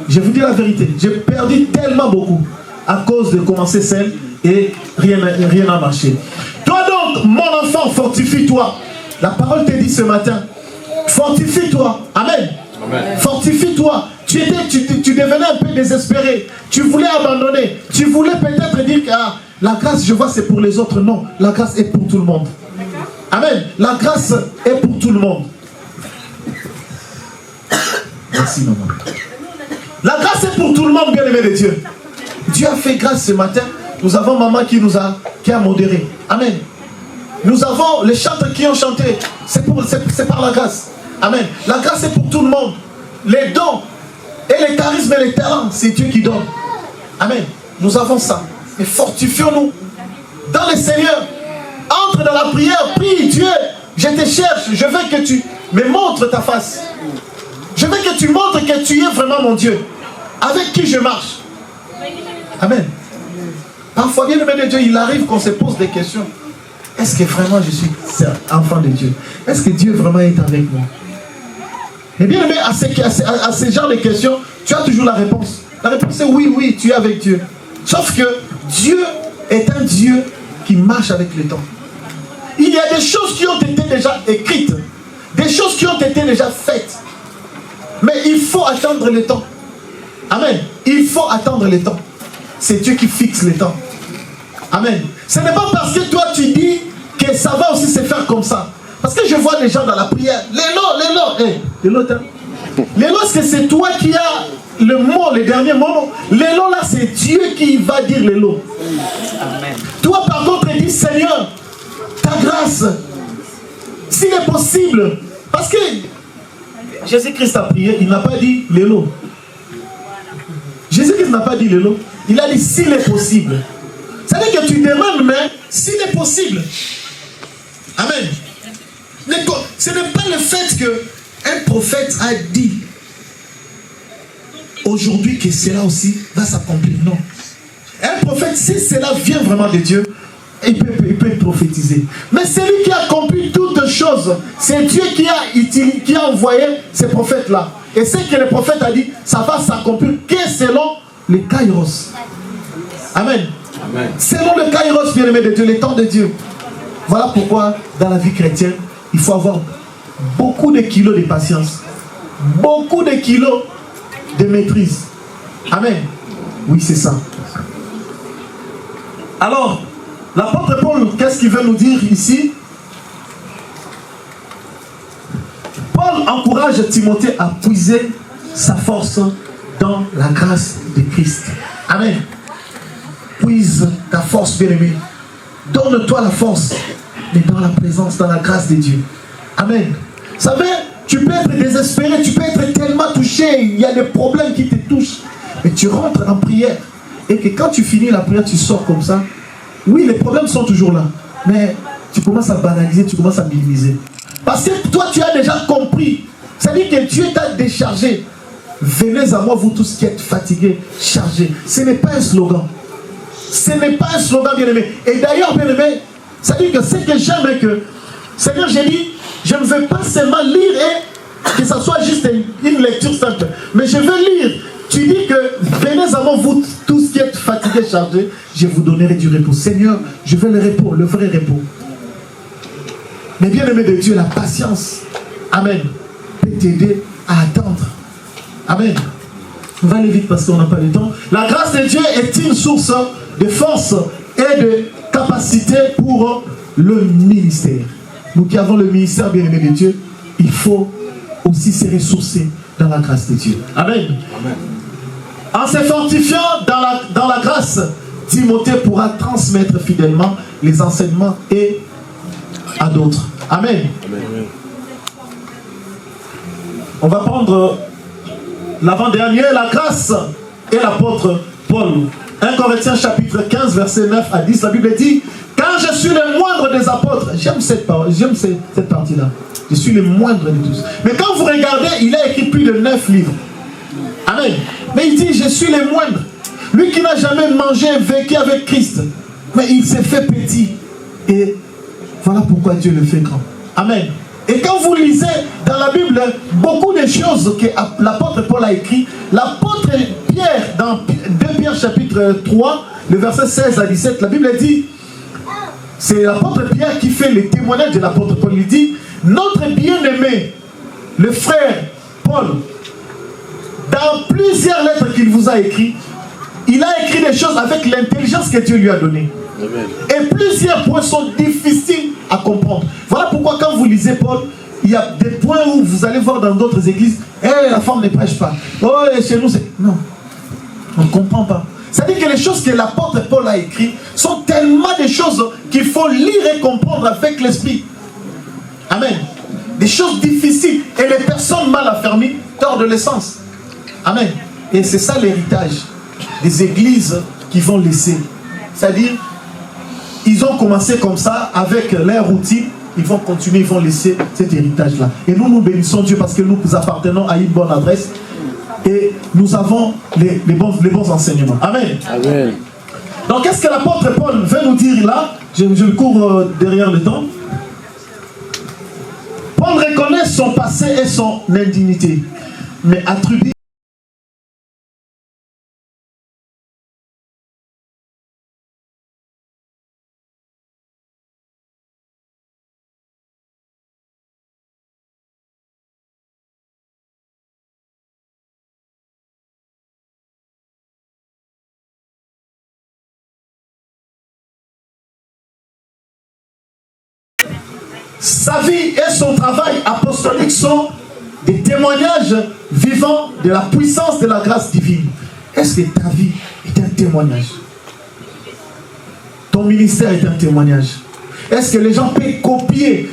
Je vous dis la vérité. J'ai perdu tellement beaucoup à cause de commencer seul et rien n'a marché. Toi donc, mon enfant, fortifie-toi. La parole te dit ce matin, fortifie-toi. Amen. Amen. Fortifie-toi. Tu devenais un peu désespéré. Tu voulais abandonner. Tu voulais peut-être dire que la grâce, je vois, c'est pour les autres. Non, la grâce est pour tout le monde. Amen. La grâce est pour tout le monde. Merci, maman. La grâce est pour tout le monde, bien-aimé de Dieu. Dieu a fait grâce ce matin. Nous avons maman qui a modéré. Amen. Nous avons les chanteurs qui ont chanté. C'est par la grâce. Amen. La grâce est pour tout le monde. Les dons et les charismes et les talents, c'est Dieu qui donne. Amen. Nous avons ça. Et fortifions-nous dans le Seigneur. Entre dans la prière, prie Dieu, je te cherche, je veux que tu me montres ta face. Je veux que tu montres que tu es vraiment mon Dieu, avec qui je marche. Amen. Parfois, bien aimé de Dieu, il arrive qu'on se pose des questions. Est-ce que vraiment je suis enfant de Dieu? Est-ce que Dieu vraiment est avec moi? Et bien aimé, à ces genres de questions, tu as toujours la réponse. La réponse est oui, oui, tu es avec Dieu. Sauf que Dieu est un Dieu qui marche avec le temps. Il y a des choses qui ont été déjà écrites, des choses qui ont été déjà faites. Mais il faut attendre le temps. Amen. Il faut attendre le temps. C'est Dieu qui fixe le temps. Amen. Ce n'est pas parce que toi tu dis que ça va aussi se faire comme ça. Parce que je vois les gens dans la prière. Lélo, est-ce que c'est toi qui as le mot, le dernier mot? Lélo là, c'est Dieu qui va dire Lélo. Amen. Toi par contre, dis Seigneur, ta grâce, s'il est possible. Parce que Jésus-Christ a prié, il n'a pas dit Lélo. Jésus-Christ n'a pas dit Lélo. Il a dit s'il est possible. C'est-à-dire que tu demandes, mais s'il est possible. Amen. Ce n'est pas le fait qu'un prophète a dit aujourd'hui que cela aussi va s'accomplir. Non. Un prophète, si cela vient vraiment de Dieu, il peut prophétiser. Mais celui qui a accompli toutes choses, c'est Dieu qui a envoyé ces prophètes-là. Et ce que le prophète a dit, ça va s'accomplir que selon les kairos. Amen. Amen. Selon le kairos, bien-aimé de Dieu, le temps de Dieu. Voilà pourquoi, dans la vie chrétienne, il faut avoir beaucoup de kilos de patience, beaucoup de kilos de maîtrise. Amen. Oui, c'est ça. Alors, l'apôtre Paul, qu'est-ce qu'il veut nous dire ici? Paul encourage Timothée à puiser sa force dans la grâce de Christ. Amen. Puise ta force, bien-aimé. Donne-toi la force, mais dans la présence, dans la grâce de Dieu. Amen. Vous savez, tu peux être désespéré, tu peux être tellement touché, il y a des problèmes qui te touchent, mais tu rentres en prière, et que quand tu finis la prière, tu sors comme ça. Oui, les problèmes sont toujours là, mais tu commences à banaliser, tu commences à minimiser. Parce que toi, tu as déjà compris. C'est-à-dire que Dieu t'a déchargé. Venez à moi, vous tous qui êtes fatigués, chargés. Ce n'est pas un slogan. Ce n'est pas un slogan, bien-aimé. Et d'ailleurs, bien-aimé, c'est-à-dire que ce que j'aime, que Seigneur, j'ai dit, je ne veux pas seulement lire et que ça soit juste une lecture simple, mais je veux lire. Tu dis que venez à moi, vous tous qui êtes fatigués, chargés, je vous donnerai du repos. Seigneur, je veux le repos, le vrai repos. Mais bien aimé de Dieu, la patience, amen, peut t'aider à attendre. Amen. On va aller vite parce qu'on n'a pas le temps. La grâce de Dieu est une source de force et de capacité pour le ministère. Nous qui avons le ministère, bien aimé de Dieu, il faut aussi se ressourcer dans la grâce de Dieu. Amen. Amen. En se fortifiant dans la grâce, Timothée pourra transmettre fidèlement les enseignements et à d'autres. Amen. Amen. On va prendre l'avant-dernier, la grâce et l'apôtre Paul. 1 Corinthiens chapitre 15, verset 9 à 10, la Bible dit: quand je suis le moindre des apôtres, j'aime cette partie-là. Je suis le moindre de tous. Mais quand vous regardez, il a écrit plus de 9 livres. Amen. Mais il dit, je suis le moindre. Lui qui n'a jamais mangé, vécu avec Christ. Mais il s'est fait petit. Et voilà pourquoi Dieu le fait grand. Amen. Et quand vous lisez dans la Bible, beaucoup de choses que l'apôtre Paul a écrit, l'apôtre Pierre, dans 2 Pierre chapitre 3, le verset 16 à 17, la Bible dit, c'est l'apôtre Pierre qui fait le témoignage de l'apôtre Paul. Il dit, notre bien-aimé, le frère Paul, dans plusieurs lettres qu'il vous a écrites, il a écrit des choses avec l'intelligence que Dieu lui a donnée. Amen. Et plusieurs points sont difficiles à comprendre. Voilà pourquoi quand vous lisez Paul, il y a des points où vous allez voir dans d'autres églises, la femme ne prêche pas. Oh, chez nous, c'est... Non, on ne comprend pas. C'est-à-dire que les choses que l'apôtre Paul a écrites sont tellement des choses qu'il faut lire et comprendre avec l'esprit. Amen. Des choses difficiles. Et les personnes mal affermies tordent le sens. Amen. Et c'est ça l'héritage des églises qui vont laisser. C'est-à-dire, ils ont commencé comme ça, avec leur routine, ils vont continuer, ils vont laisser cet héritage-là. Et nous, nous bénissons Dieu parce que nous appartenons à une bonne adresse et nous avons les bons enseignements. Amen. Amen. Donc, qu'est-ce que l'apôtre Paul veut nous dire là? Je cours derrière le temps. Paul reconnaît son passé et son indignité, mais attribue sa vie et son travail apostolique sont des témoignages vivants de la puissance de la grâce divine. Est-ce que ta vie est un témoignage? Ton ministère est un témoignage? Est-ce que les gens peuvent copier?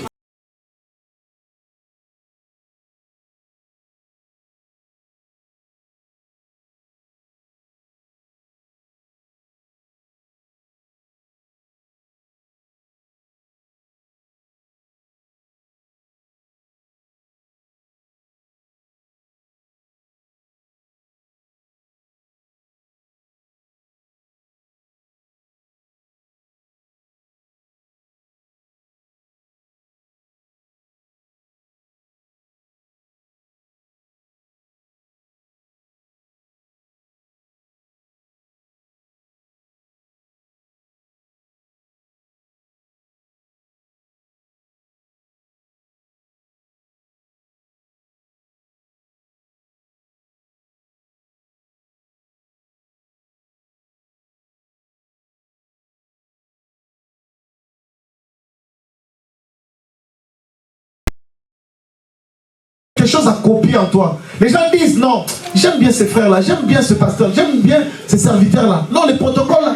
Quelque chose à copier en toi. Les gens disent non, j'aime bien ces frères là, j'aime bien ce pasteur, j'aime bien ces serviteurs là. Non, les protocoles là,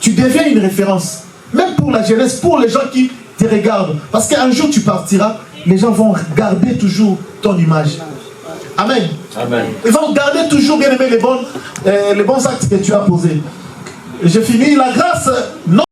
tu deviens une référence. Même pour la jeunesse, pour les gens qui te regardent. Parce qu'un jour tu partiras, les gens vont garder toujours ton image. Amen. Amen. Ils vont garder toujours, bien aimé, les bons actes que tu as posés. Et je finis, la grâce non